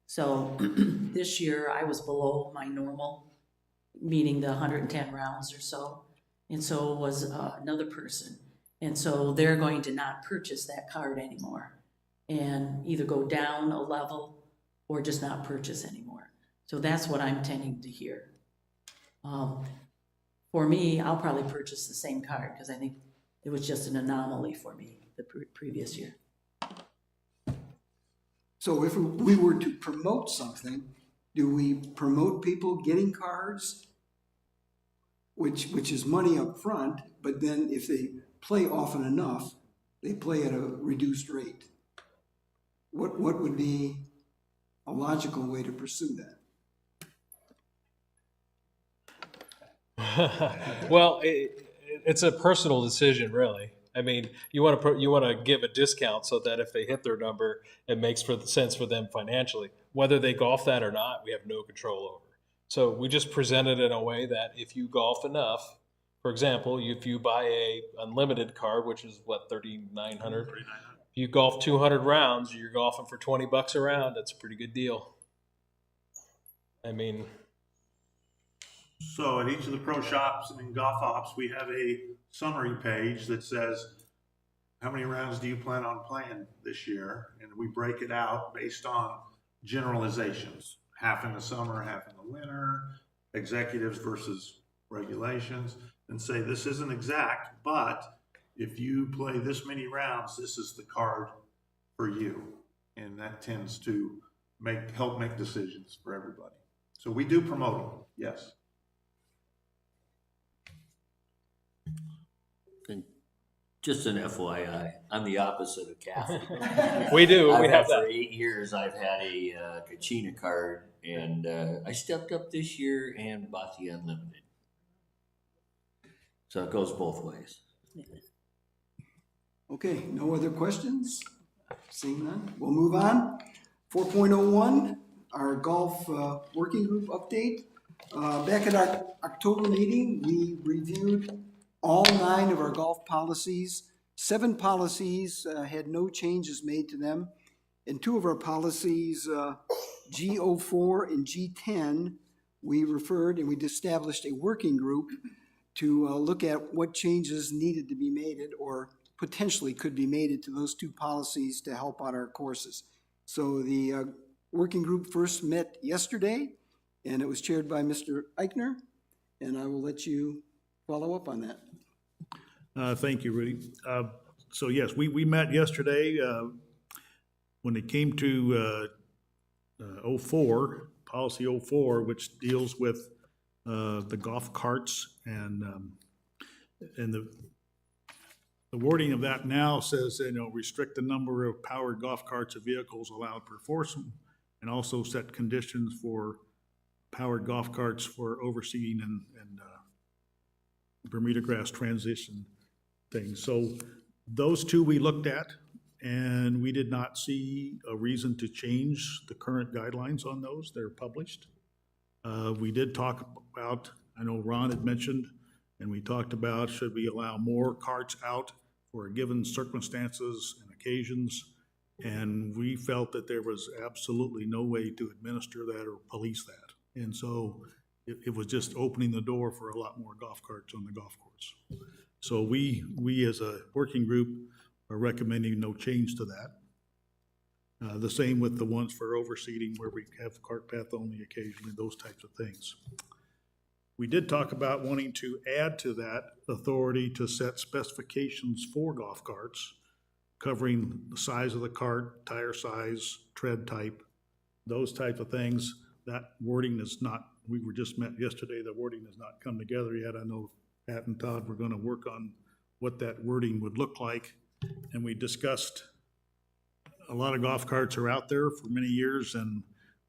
S3: So this year I was below my normal, meeting the 110 rounds or so. And so was another person. And so they're going to not purchase that card anymore and either go down a level or just not purchase anymore. So that's what I'm tending to hear. For me, I'll probably purchase the same card because I think it was just an anomaly for me the previous year.
S1: So if we were to promote something, do we promote people getting cards, which is money up front, but then if they play often enough, they play at a reduced rate? What would be a logical way to pursue that?
S11: Well, it's a personal decision, really. I mean, you want to give a discount so that if they hit their number, it makes sense for them financially. Whether they golf that or not, we have no control over. So we just present it in a way that if you golf enough, for example, if you buy a unlimited card, which is what, $3,900? If you golf 200 rounds, you're golfing for $20 a round. That's a pretty good deal. I mean,
S2: So at each of the pro shops and golf ops, we have a summary page that says, how many rounds do you plan on playing this year? And we break it out based on generalizations, half in the summer, half in the winter, executives versus regulations, and say this isn't exact, but if you play this many rounds, this is the card for you. And that tends to help make decisions for everybody. So we do promote them, yes.
S9: And just an FYI, I'm the opposite of Kathy.
S11: we do. We
S9: I've
S11: have
S9: had for
S11: that.
S9: 8 years, I've had a Kachina card, and I stepped up this year and bought the unlimited. So it goes both ways.
S1: Okay, no other questions? Seeing none, we'll move on. 4.01, our golf working group update. Back at our October meeting, we reviewed all 9 of our golf policies. 7 policies had no changes made to them. And 2 of our policies, G04 and G10, we referred and we established a working group to look at what changes needed to be made or potentially could be made to those 2 policies to help out our courses. So the working group first met yesterday, and it was chaired by Mr. Eichner, and I will let you follow up on that.
S4: Thank you, Rudy. So yes, we met yesterday. When it came to 04, policy 04, which deals with the golf carts, and the wording of that now says, restrict the number of powered golf carts or vehicles allowed per foursome, and also set conditions for powered golf carts for overseeding and Bermuda grass transition things. So those 2 we looked at, and we did not see a reason to change the current guidelines on those. They're published. We did talk about, I know Ron had mentioned, and we talked about, should we allow more carts out for given circumstances and occasions? And we felt that there was absolutely no way to administer that or police that. And so it was just opening the door for a lot more golf carts on the golf course. So we as a working group are recommending no change to that. The same with the ones for overseeding where we have cart path only occasionally, those types of things. We did talk about wanting to add to that authority to set specifications for golf carts, covering the size of the cart, tire size, tread type, those types of things. That wording is not, we were just met yesterday, the wording has not come together yet. I know Pat and Todd were gonna work on what that wording would look like. And we discussed, a lot of golf carts are out there for many years, and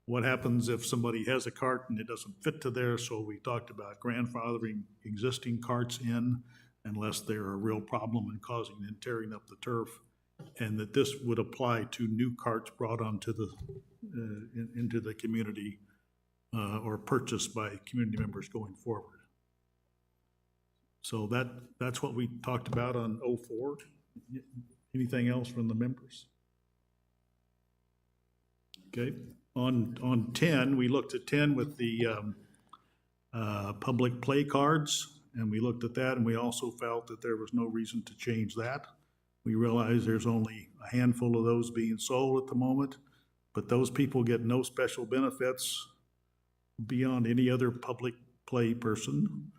S4: what happens if somebody has a cart and it doesn't fit to there? So we talked about grandfathering existing carts in unless they're a real problem and causing and tearing up the turf, and that this would apply to new carts brought onto the into the community or purchased by community members going forward. So that's what we talked about on 04. Anything else from the members? Okay, on 10, we looked at 10 with the public play cards, and we looked at that, and we also felt that there was no reason to change that. We realize there's only a handful of those being sold at the moment, but those people get no special benefits beyond any other public play person,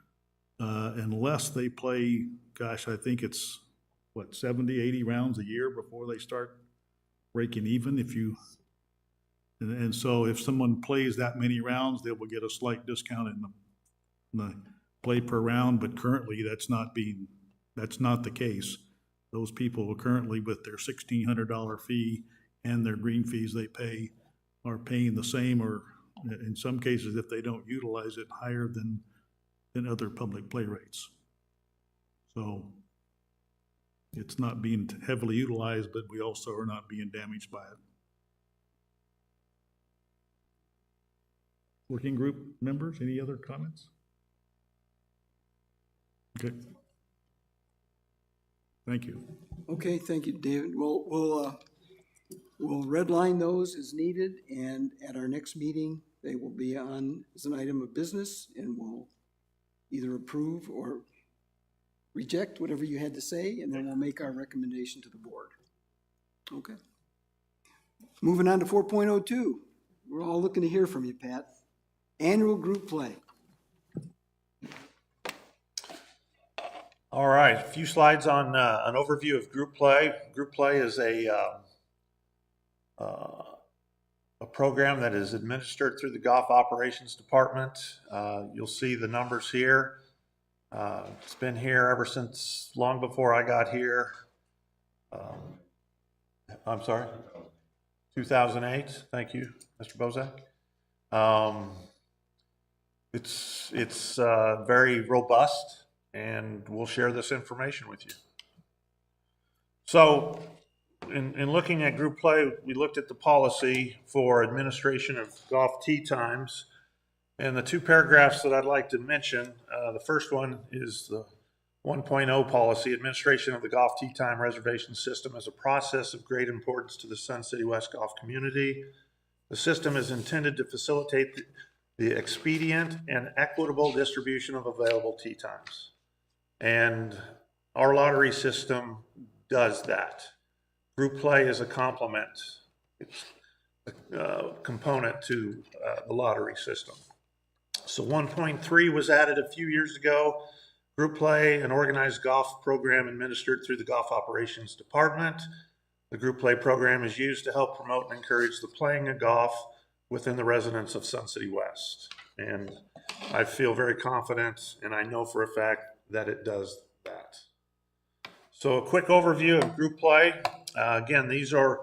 S4: unless they play, gosh, I think it's, 70, 80 rounds a year before they start breaking even. And so if someone plays that many rounds, they will get a slight discount in the play per round, but currently that's not the case. Those people are currently, with their $1,600 fee and their green fees they pay, are paying the same, or in some cases, if they don't utilize it, higher than other public play rates. So it's not being heavily utilized, but we also are not being damaged by it. Working group members, any other comments? Okay. Thank you.
S1: Okay, thank you, David. We'll redline those as needed, and at our next meeting, they will be on as an item of business, and we'll either approve or reject whatever you had to say, and then we'll make our recommendation to the board. Okay. Moving on to 4.02. We're all looking to hear from you, Pat. Annual group play.
S2: All right, a few slides on an overview of group play. Group play is a program that is administered through the Golf Operations Department. You'll see the numbers here. It's been here ever since long before I got here. I'm sorry, 2008. Thank you, Mr. Bozak. It's very robust, and we'll share this information with you. So in looking at group play, we looked at the policy for administration of golf tee times, and the two paragraphs that I'd like to mention, the first one is the 1.0 policy, administration of the golf tee time reservation system as a process of great importance to the Sun City West golf community. The system is intended to facilitate the expedient and equitable distribution of available tee times. And our lottery system does that. Group play is a complement. It's a component to the lottery system. So 1.3 was added a few years ago. Group play, an organized golf program administered through the Golf Operations Department. The group play program is used to help promote and encourage the playing of golf within the residents of Sun City West. And I feel very confident, and I know for a fact that it does that. So a quick overview of group play. Again, these are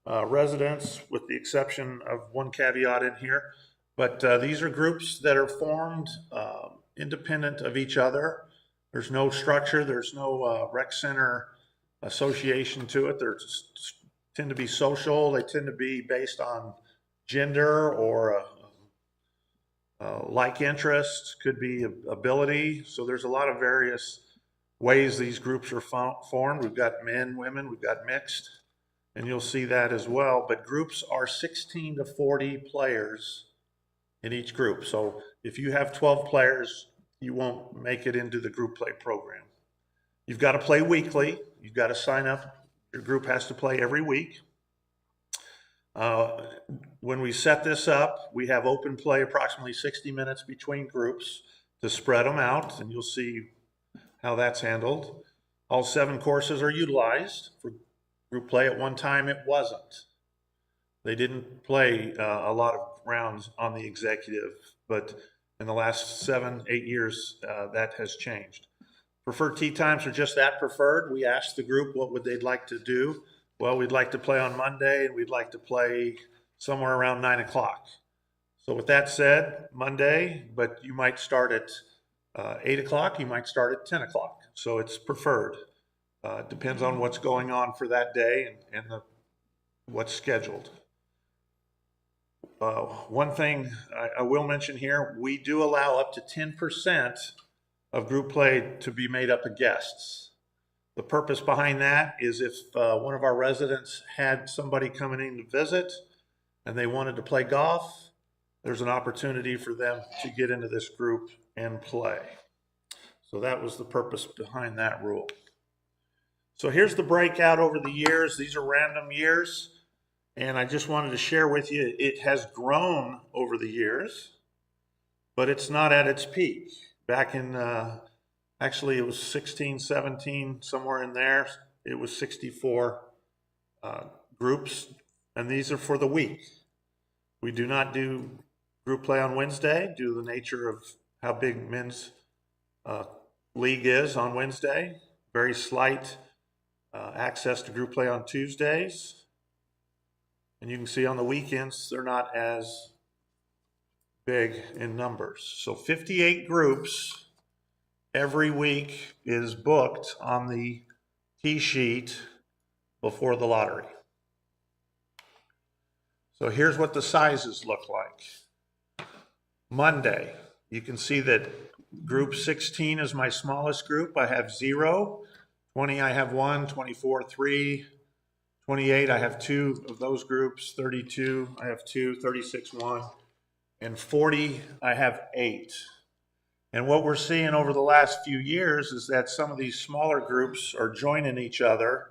S2: residents, with the exception of one caveat in here, but these are groups that are formed independent of each other. There's no structure, there's no rec center association to it. They tend to be social, they tend to be based on gender or like interests, could be ability. So there's a lot of various ways these groups are formed. We've got men, women, we've got mixed, and you'll see that as well. But groups are 16 to 40 players in each group. So if you have 12 players, you won't make it into the group play program. You've got to play weekly. You've got to sign up. Your group has to play every week. When we set this up, we have open play approximately 60 minutes between groups to spread them out, and you'll see how that's handled. All 7 courses are utilized for group play. At one time, it wasn't. They didn't play a lot of rounds on the executive, but in the last 7-8 years, that has changed. Preferred tee times are just that, preferred. We asked the group what would they'd like to do. Well, we'd like to play on Monday, and we'd like to play somewhere around 9 o'clock. So with that said, Monday, but you might start at 8 o'clock, you might start at 10 o'clock. So it's preferred. Depends on what's going on for that day and what's scheduled. One thing I will mention here, we do allow up to 10% of group play to be made up of guests. The purpose behind that is if one of our residents had somebody coming in to visit and they wanted to play golf, there's an opportunity for them to get into this group and play. So that was the purpose behind that rule. So here's the breakout over the years. These are random years. And I just wanted to share with you, it has grown over the years, but it's not at its peak. Back in, actually it was 16, 17, somewhere in there, it was 64 groups, and these are for the week. We do not do group play on Wednesday due to the nature of how big men's league is on Wednesday. Very slight access to group play on Tuesdays. And you can see on the weekends, they're not as big in numbers. So 58 groups every week is booked on the tee sheet before the lottery. So here's what the sizes look like. Monday, you can see that group 16 is my smallest group. I have 0. 20, I have 1. 24, 3. 28, I have 2 of those groups. 32, I have 2. 36, 1. And 40, I have 8. And what we're seeing over the last few years is that some of these smaller groups are joining each other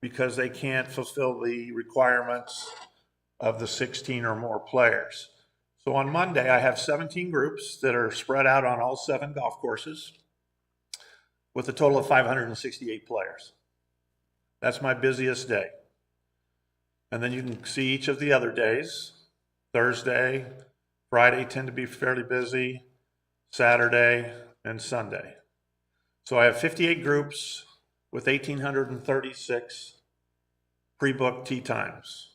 S2: because they can't fulfill the requirements of the 16 or more players. So on Monday, I have 17 groups that are spread out on all 7 golf courses with a total of 568 players. That's my busiest day. And then you can see each of the other days. Thursday, Friday tend to be fairly busy, Saturday, and Sunday. So I have 58 groups with 1,836 pre-booked tee times.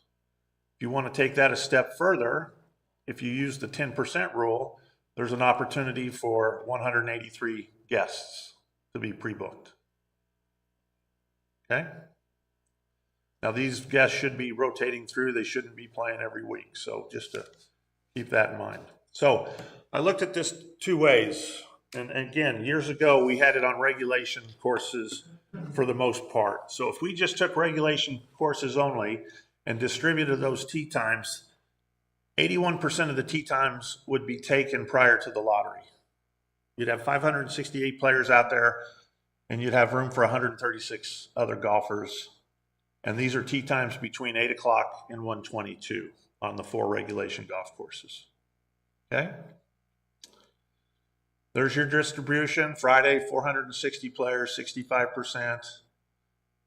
S2: If you want to take that a step further, if you use the 10% rule, there's an opportunity for 183 guests to be pre-booked. Okay? Now these guests should be rotating through. They shouldn't be playing every week. So just to keep that in mind. So I looked at this 2 ways. And again, years ago, we had it on regulation courses for the most part. So if we just took regulation courses only and distributed those tee times, 81% of the tee times would be taken prior to the lottery. You'd have 568 players out there, and you'd have room for 136 other golfers. And these are tee times between 8 o'clock and 1:22 on the 4 regulation golf courses. Okay? There's your distribution. Friday, 460 players, 65%.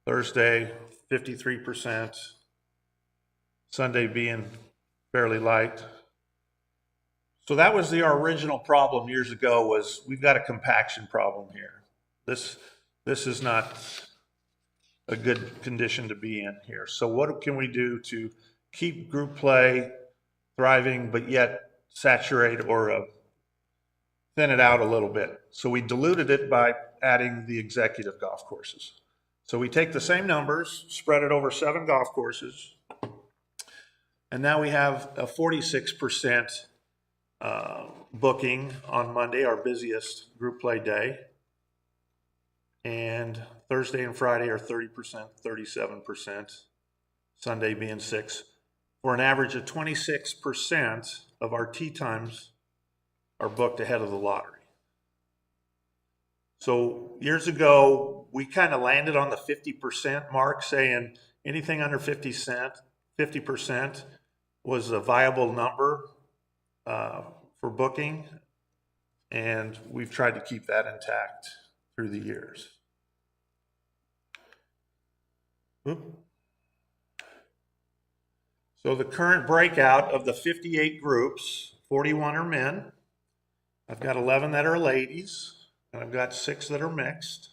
S2: Thursday, 53%. Sunday being fairly light. So that was our original problem years ago, was we've got a compaction problem here. This is not a good condition to be in here. So what can we do to keep group play thriving, but yet saturate or thin it out a little bit? So we diluted it by adding the executive golf courses. So we take the same numbers, spread it over 7 golf courses, and now we have a 46% booking on Monday, our busiest group play day. And Thursday and Friday are 30%, 37%, Sunday being 6%, for an average of 26% of our tee times are booked ahead of the lottery. So years ago, we kind of landed on the 50% mark, saying anything under 50% was a viable number for booking, and we've tried to keep that intact through the years. So the current breakout of the 58 groups, 41 are men. I've got 11 that are ladies, and I've got 6 that are mixed.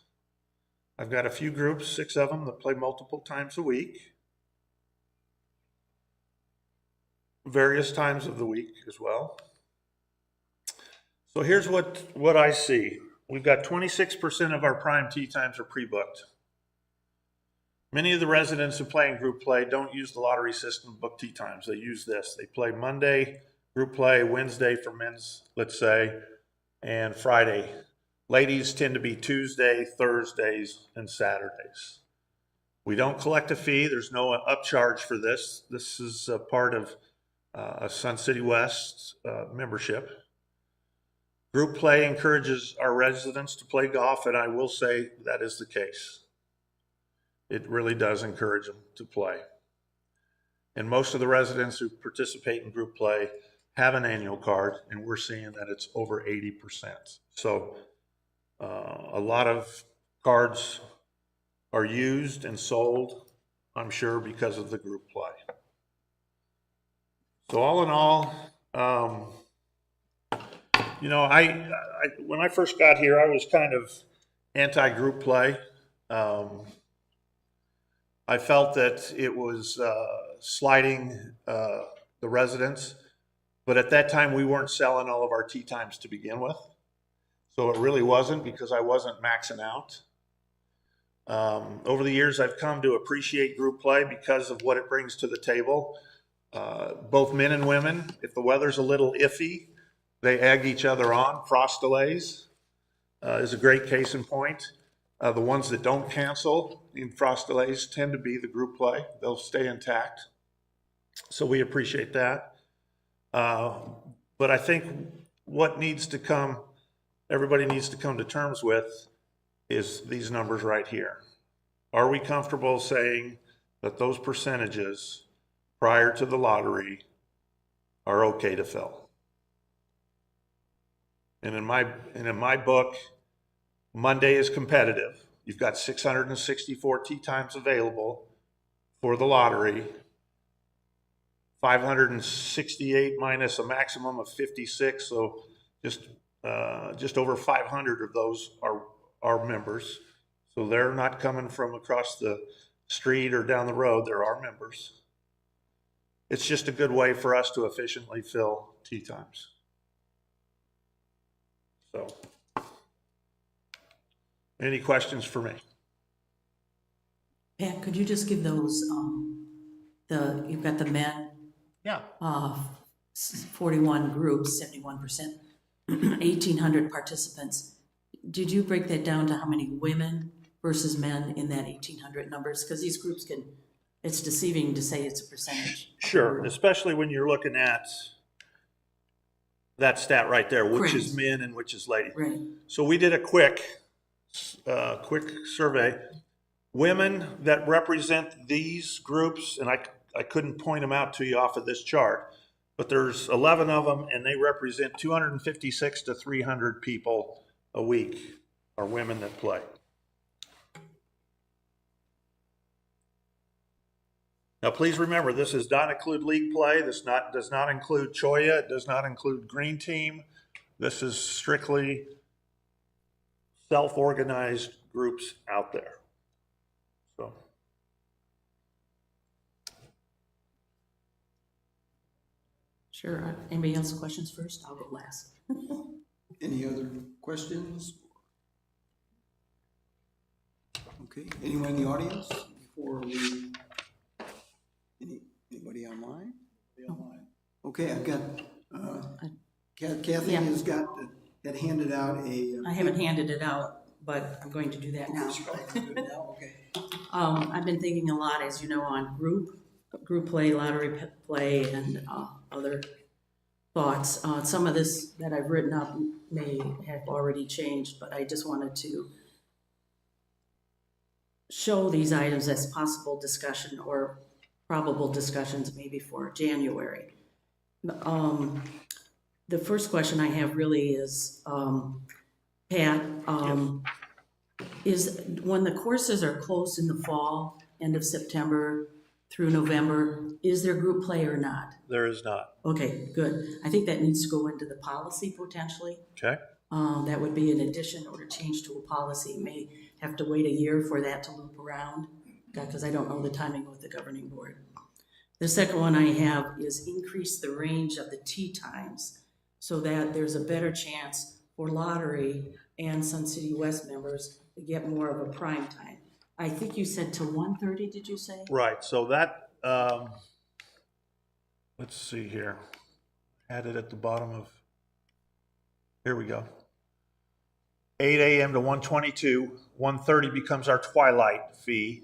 S2: I've got a few groups, 6 of them, that play multiple times a week. Various times of the week as well. So here's what I see. We've got 26% of our prime tee times are pre-booked. Many of the residents who play in group play don't use the lottery system to book tee times. They use this. They play Monday group play, Wednesday for men's, let's say, and Friday Ladies tend to be Tuesday, Thursdays, and Saturdays. We don't collect a fee. There's no upcharge for this. This is a part of a Sun City West membership. Group play encourages our residents to play golf, and I will say that is the case. It really does encourage them to play. And most of the residents who participate in group play have an annual card, and we're seeing that it's over 80%. So a lot of cards are used and sold, I'm sure, because of the group play. So all in all, you know, I when I first got here, I was kind of anti-group play. I felt that it was slighting the residents, but at that time we weren't selling all of our tee times to begin with. So it really wasn't, because I wasn't maxing out. Over the years, I've come to appreciate group play because of what it brings to the table. Both men and women, if the weather's a little iffy, they egg each other on. Frost delays is a great case in point. The ones that don't cancel in frost delays tend to be the group play. They'll stay intact. So we appreciate that. But I think what needs to come, everybody needs to come to terms with, is these numbers right here. Are we comfortable saying that those percentages prior to the lottery are okay to fill? And in my book, Monday is competitive. You've got 664 tee times available for the lottery. 568 minus a maximum of 56, so just over 500 of those are members. So they're not coming from across the street or down the road. They're our members. It's just a good way for us to efficiently fill tee times. So, any questions for me?
S3: Pat, could you just give those, you've got the men,
S2: Yeah.
S3: 41 groups, 71%, 1,800 participants. Did you break that down to how many women versus men in that 1,800 numbers? Because these groups it's deceiving to say it's a percentage.
S2: Sure, especially when you're looking at that stat right there, which is
S3: Correct.
S2: men and which is ladies.
S3: Right.
S2: So we did a quick survey. Women that represent these groups, and I couldn't point them out to you off of this chart, but there's 11 of them, and they represent 256 to 300 people a week are women that play. Now, please remember, this does not include league play. This does not include Choya. It does not include Green Team. This is strictly self-organized groups out there. So.
S3: Sure. Anybody else have questions first? I'll go last.
S1: Any other questions? Okay, anyone in the audience before we, anybody online? Okay, I've got, Kathy
S3: Yeah.
S1: has got, had handed out a.
S3: I haven't handed it out, but I'm going to do that now.
S1: Okay.
S3: I've been thinking a lot, as you know, on group play, lottery play, and other thoughts. Some of this that I've written up may have already changed, but I just wanted to show these items as possible discussion or probable discussions maybe for January. The first question I have really is, Pat, is when the courses are closed in the fall, end of September through November, is there group play or not?
S2: There is not.
S3: Okay, good. I think that needs to go into the policy potentially.
S2: Okay.
S3: That would be an addition or a change to a policy. May have to wait a year for that to loop around, because I don't know the timing with the governing board. The second one I have is increase the range of the tee times so that there's a better chance for lottery and Sun City West members to get more of a prime time. I think you said to 1:30, did you say?
S2: Right, so that, let's see here. Had it at the bottom of, here we go. 8 AM to 1:22. 1:30 becomes our twilight fee,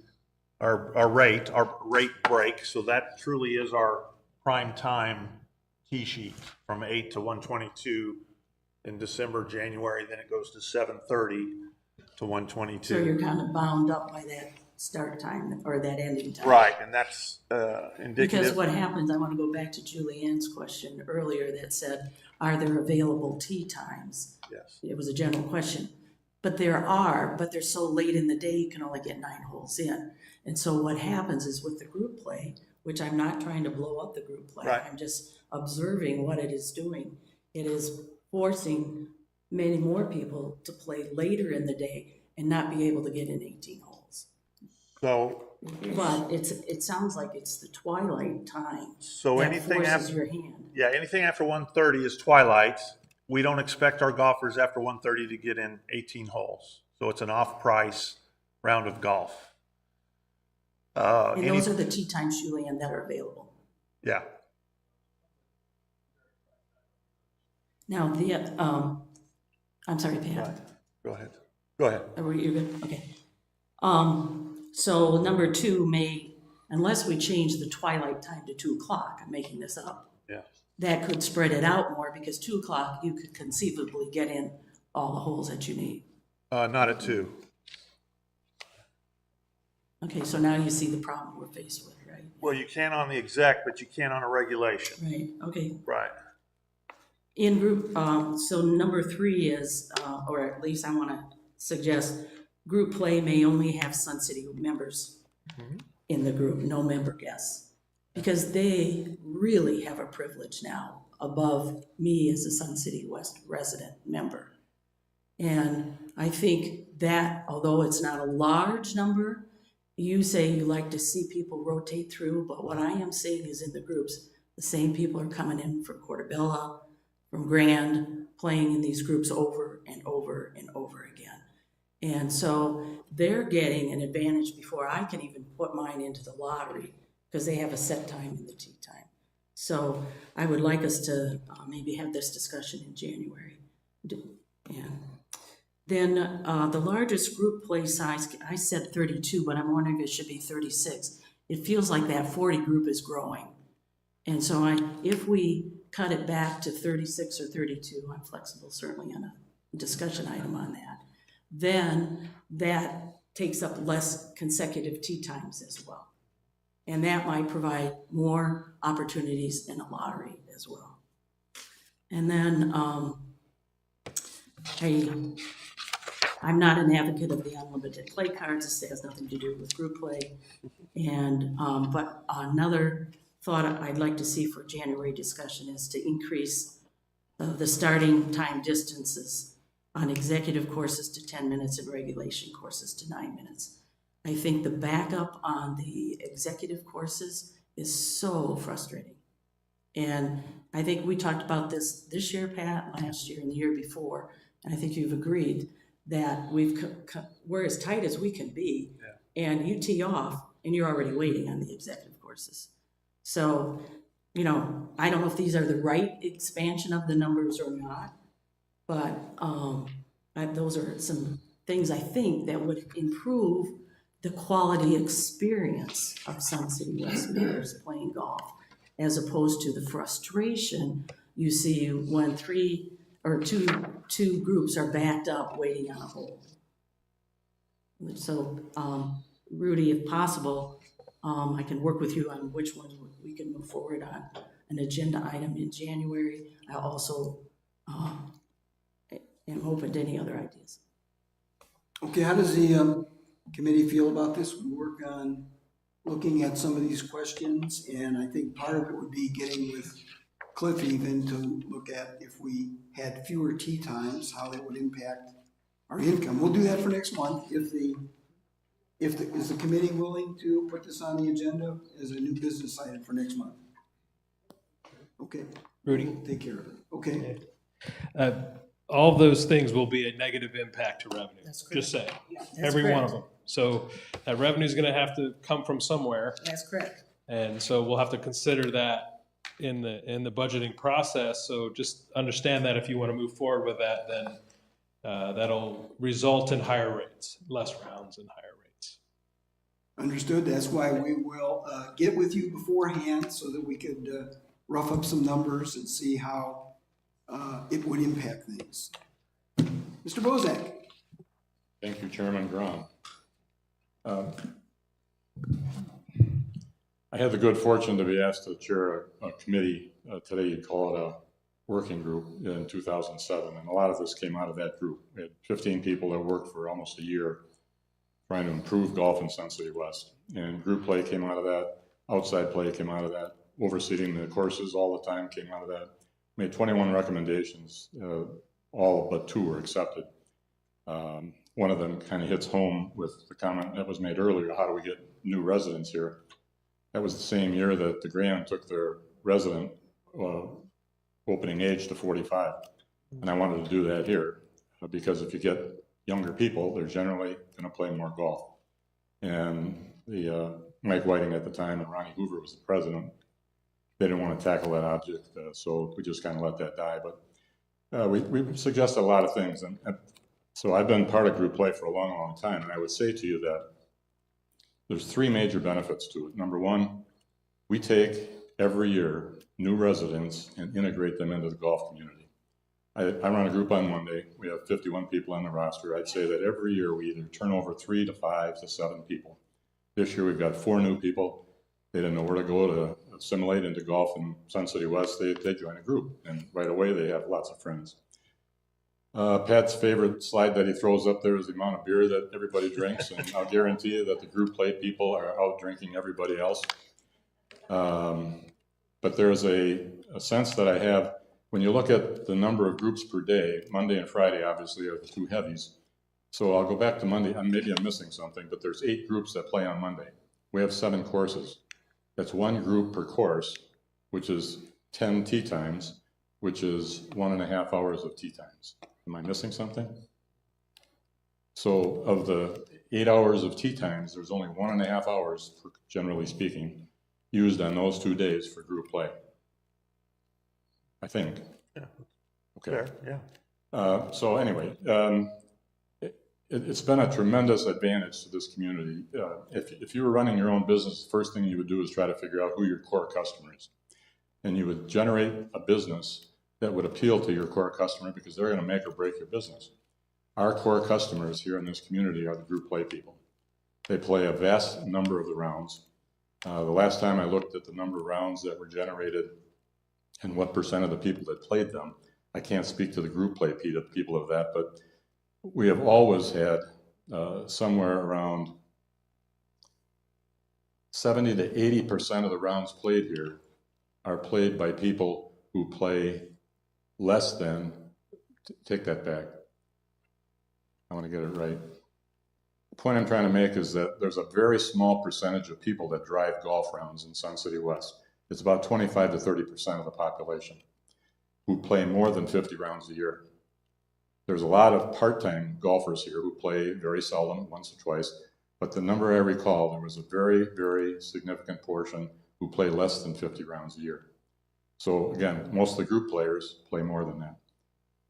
S2: our rate break. So that truly is our prime time tee sheet from 8 to 1:22 in December, January. Then it goes to 7:30 to 1:22.
S3: So you're kind of bound up by that start time or that ending time.
S2: Right, and that's
S3: Because
S2: indicative.
S3: what happens, I want to go back to Julianne's question earlier that said, are there available tee times?
S2: Yes.
S3: It was a general question. But there are, but they're so late in the day, you can only get 9 holes in. And so what happens is with the group play, which I'm not trying to blow up the group play,
S2: Right.
S3: I'm just observing what it is doing. It is forcing many more people to play later in the day and not be able to get in 18 holes.
S2: So,
S3: But it sounds like it's the twilight time
S2: so
S3: that
S2: anything
S3: forces
S2: after,
S3: your hand.
S2: yeah, anything after 1:30 is twilight. We don't expect our golfers after 1:30 to get in 18 holes. So it's an off-price round of golf.
S3: And
S2: Any,
S3: those are the tee times, Julianne, that are available.
S2: yeah,
S3: Now, I'm sorry, Pat.
S2: right. Go ahead. Go ahead.
S3: Are you good? Okay. So number 2 may, unless we change the twilight time to 2 o'clock, I'm making this up.
S2: Yeah.
S3: That could spread it out more because 2 o'clock, you could conceivably get in all the holes that you need.
S2: Not at 2.
S3: Okay, so now you see the problem we're faced with, right?
S2: Well, you can on the exec, but you can't on a regulation.
S3: Right, okay.
S2: Right.
S3: In group, so number 3 is, or at least I want to suggest, group play may only have Sun City members in the group, no member guests. Because they really have a privilege now above me as a Sun City West resident member. And I think that, although it's not a large number, you say you like to see people rotate through, but what I am saying is in the groups, the same people are coming in from Portobello, from Grand, playing in these groups over and over and over again. And so they're getting an advantage before I can even put mine into the lottery because they have a set time in the tee time. So I would like us to maybe have this discussion in January. And then the largest group play size, I said 32, but I'm wondering if it should be 36. It feels like that 40 group is growing. And so if we cut it back to 36 or 32, I'm flexible certainly on a discussion item on that, then that takes up less consecutive tee times as well. And that might provide more opportunities in a lottery as well. And then I'm not an advocate of the unlimited play cards. This has nothing to do with group play. And but another thought I'd like to see for January discussion is to increase the starting time distances on executive courses to 10 minutes and regulation courses to 9 minutes. I think the backup on the executive courses is so frustrating. And I think we talked about this year, Pat, last year and the year before, and I think you've agreed that we're as tight as we can be, and you tee off and you're already waiting on the executive courses. So, I don't know if these are the right expansion of the numbers or not, but those are some things I think that would improve the quality experience of Sun City West members playing golf, as opposed to the frustration you see when two groups are backed up waiting on a hole. So, Rudy, if possible, I can work with you on which ones we can move forward on an agenda item in January. I also am open to any other ideas.
S1: Okay, how does the committee feel about this? We work on looking at some of these questions, and I think part of it would be getting with Cliff even to look at if we had fewer tee times, how that would impact our income. We'll do that for next month is the committee willing to put this on the agenda as a new business item for next month? Okay.
S11: Rudy?
S1: We'll take care of it. Okay.
S11: All of those things will be a negative impact to revenue.
S3: That's correct.
S11: Just saying,
S3: That's
S11: every one
S3: correct.
S11: of them. So that revenue is going to have to come from somewhere.
S3: That's correct.
S11: And so we'll have to consider that in the budgeting process. So just understand that if you want to move forward with that, then That'll result in higher rates, less rounds and higher rates.
S1: Understood. That's why we will get with you beforehand so that we could rough up some numbers and see how it would impact things. Mr. Bozak.
S12: Thank you, Chairman Grom. I had the good fortune to be asked to chair a committee, today you'd call it a working group, in 2007, and a lot of this came out of that group. We had 15 people that worked for almost a year trying to improve golf in Sun City West. And group play came out of that, outside play came out of that, overseeing the courses all the time came out of that. Made 21 recommendations, all but 2 were accepted. One of them kind of hits home with the comment that was made earlier, how do we get new residents here? That was the same year that the Grand took their resident opening age to 45. And I wanted to do that here because if you get younger people, they're generally going to play more golf. And the Mike Whiting at the time and Ronnie Hoover was the president. They didn't want to tackle that object, so we just kind of let that die. But we suggested a lot of things. And so I've been part of group play for a long, long time. And I would say to you that there's 3 major benefits to it. Number one, we take every year new residents and integrate them into the golf community. I run a group on Monday. We have 51 people on the roster. I'd say that every year we either turn over 3 to 5 to 7 people. This year we've got 4 new people. They didn't know where to go to assimilate into golf in Sun City West. They join a group, and right away they have lots of friends. Pat's favorite slide that he throws up there is the amount of beer that everybody drinks, and I'll guarantee you that the group play people are out drinking everybody else. But there's a sense that I have, when you look at the number of groups per day, Monday and Friday obviously are the 2 heavies. So I'll go back to Monday, maybe I'm missing something, but there's 8 groups that play on Monday. We have 7 courses. That's 1 group per course, which is 10 tee times, which is 1.5 hours of tee times. Am I missing something? So of the 8 hours of tee times, there's only 1.5 hours, generally speaking, used on those 2 days for group play. I think.
S2: Yeah.
S12: Okay.
S2: Fair, yeah.
S12: So anyway, it's been a tremendous advantage to this community. If you were running your own business, the first thing you would do is try to figure out who your core customer is. And you would generate a business that would appeal to your core customer because they're going to make or break your business. Our core customers here in this community are the group play people. They play a vast number of the rounds. The last time I looked at the number of rounds that were generated and what % of the people that played them, I can't speak to the group play people of that, but we have always had somewhere around 70 to 80% of the rounds played here are played by people who play less than, take that back. I want to get it right. The point I'm trying to make is that there's a very small percentage of people that drive golf rounds in Sun City West. It's about 25 to 30% of the population who play more than 50 rounds a year. There's a lot of part-time golfers here who play very seldom, once or twice, but the number I recall, there was a very, very significant portion who play less than 50 rounds a year. So again, most of the group players play more than that.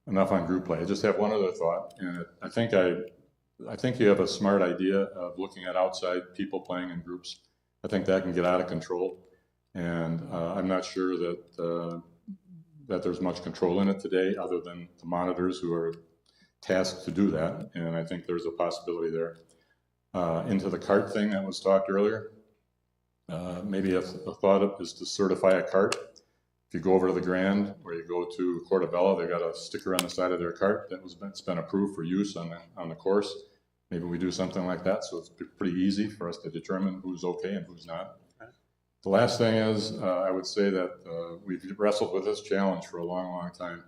S12: Enough on group play. I just have one other thought, and I think you have a smart idea of looking at outside people playing in groups. I think that can get out of control, and I'm not sure that that there's much control in it today other than the monitors who are tasked to do that, and I think there's a possibility there. Into the cart thing that was talked earlier, maybe a thought is to certify a cart. If you go over to the Grand or you go to Portobello, they've got a sticker on the side of their cart it's been approved for use on the course. Maybe we do something like that, so it's pretty easy for us to determine who's okay and who's not. The last thing is, I would say that we've wrestled with this challenge for a long, long time.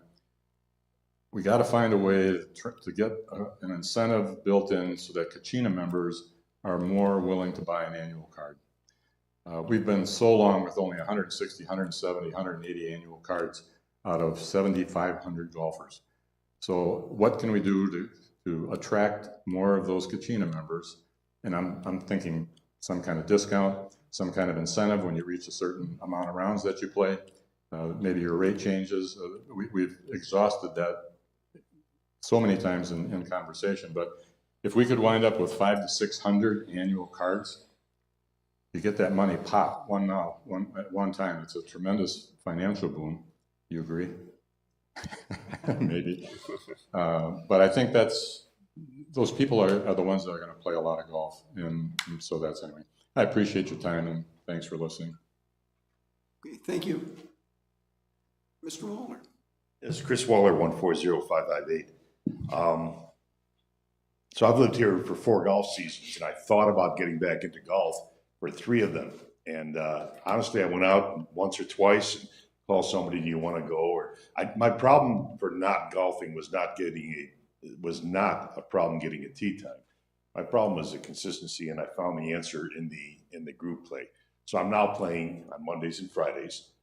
S12: We got to find a way to get an incentive built in so that Kachina members are more willing to buy an annual card. We've been so long with only 160, 170, 180 annual cards out of 7,500 golfers. So what can we do to attract more of those Kachina members? And I'm thinking some kind of discount, some kind of incentive when you reach a certain amount of rounds that you play. Maybe your rate changes. We've exhausted that so many times in conversation, but if we could wind up with 500 to 600 annual cards, you get that money pop at one time. It's a tremendous financial boom. You agree? Maybe. But I think those people are the ones that are going to play a lot of golf. And so that's anyway. I appreciate your time and thanks for listening.
S1: Okay, thank you. Mr. Waller.
S13: Yes, Chris Waller, 140558. So I've lived here for 4 golf seasons, and I thought about getting back into golf for 3 of them. And honestly, I went out once or twice and called somebody, do you want to go? Or my problem for not golfing was not a problem getting a tee time. My problem was the consistency, and I found the answer in the group play. So I'm now playing on Mondays and Fridays,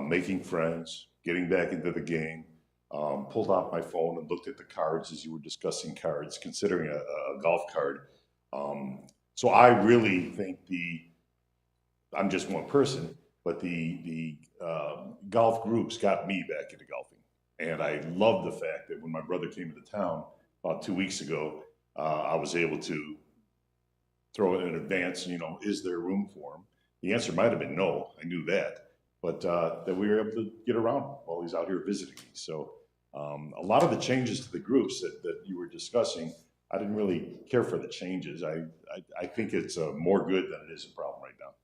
S13: making friends, getting back into the game. Pulled out my phone and looked at the cards as you were discussing cards, considering a golf card. So I really think I'm just one person, but the golf groups got me back into golfing. And I love the fact that when my brother came into town about 2 weeks ago, I was able to throw it in advance, is there room for him? The answer might have been no, I knew that. But that we were able to get around while he's out here visiting me. So a lot of the changes to the groups that you were discussing, I didn't really care for the changes. I think it's more good than it is a problem right now.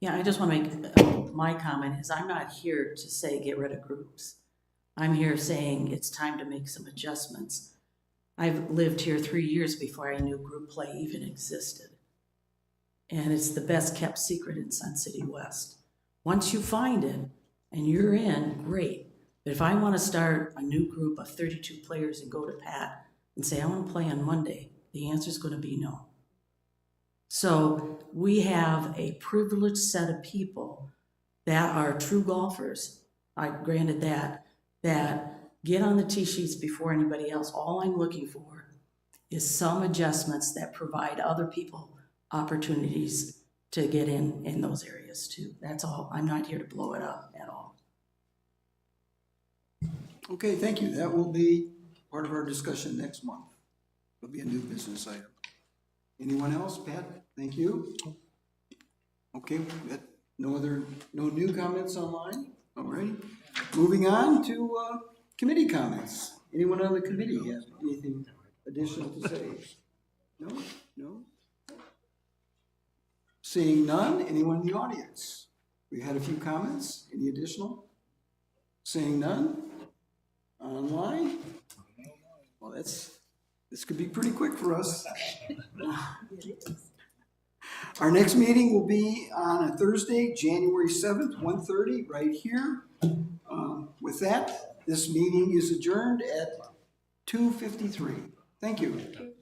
S3: Yeah, I just want to make, my comment is I'm not here to say get rid of groups. I'm here saying it's time to make some adjustments. I've lived here 3 years before I knew group play even existed. And it's the best kept secret in Sun City West. Once you find it and you're in, great. But if I want to start a new group of 32 players and go to Pat and say, I want to play on Monday, the answer is going to be no. So we have a privileged set of people that are true golfers, I granted that get on the tee sheets before anybody else. All I'm looking for is some adjustments that provide other people opportunities to get in those areas too. That's all. I'm not here to blow it up at all.
S1: Okay, thank you. That will be part of our discussion next month. It'll be a new business item. Anyone else? Pat, thank you. Okay, we got no new comments online? All right. Moving on to committee comments. Anyone on the committee have anything additional to say? No? Seeing none, anyone in the audience? We had a few comments. Any additional? Seeing none? Online? Well, this could be pretty quick for us. Our next meeting will be on a Thursday, January 7th, 1:30, right here. With that, this meeting is adjourned at 2:53. Thank you.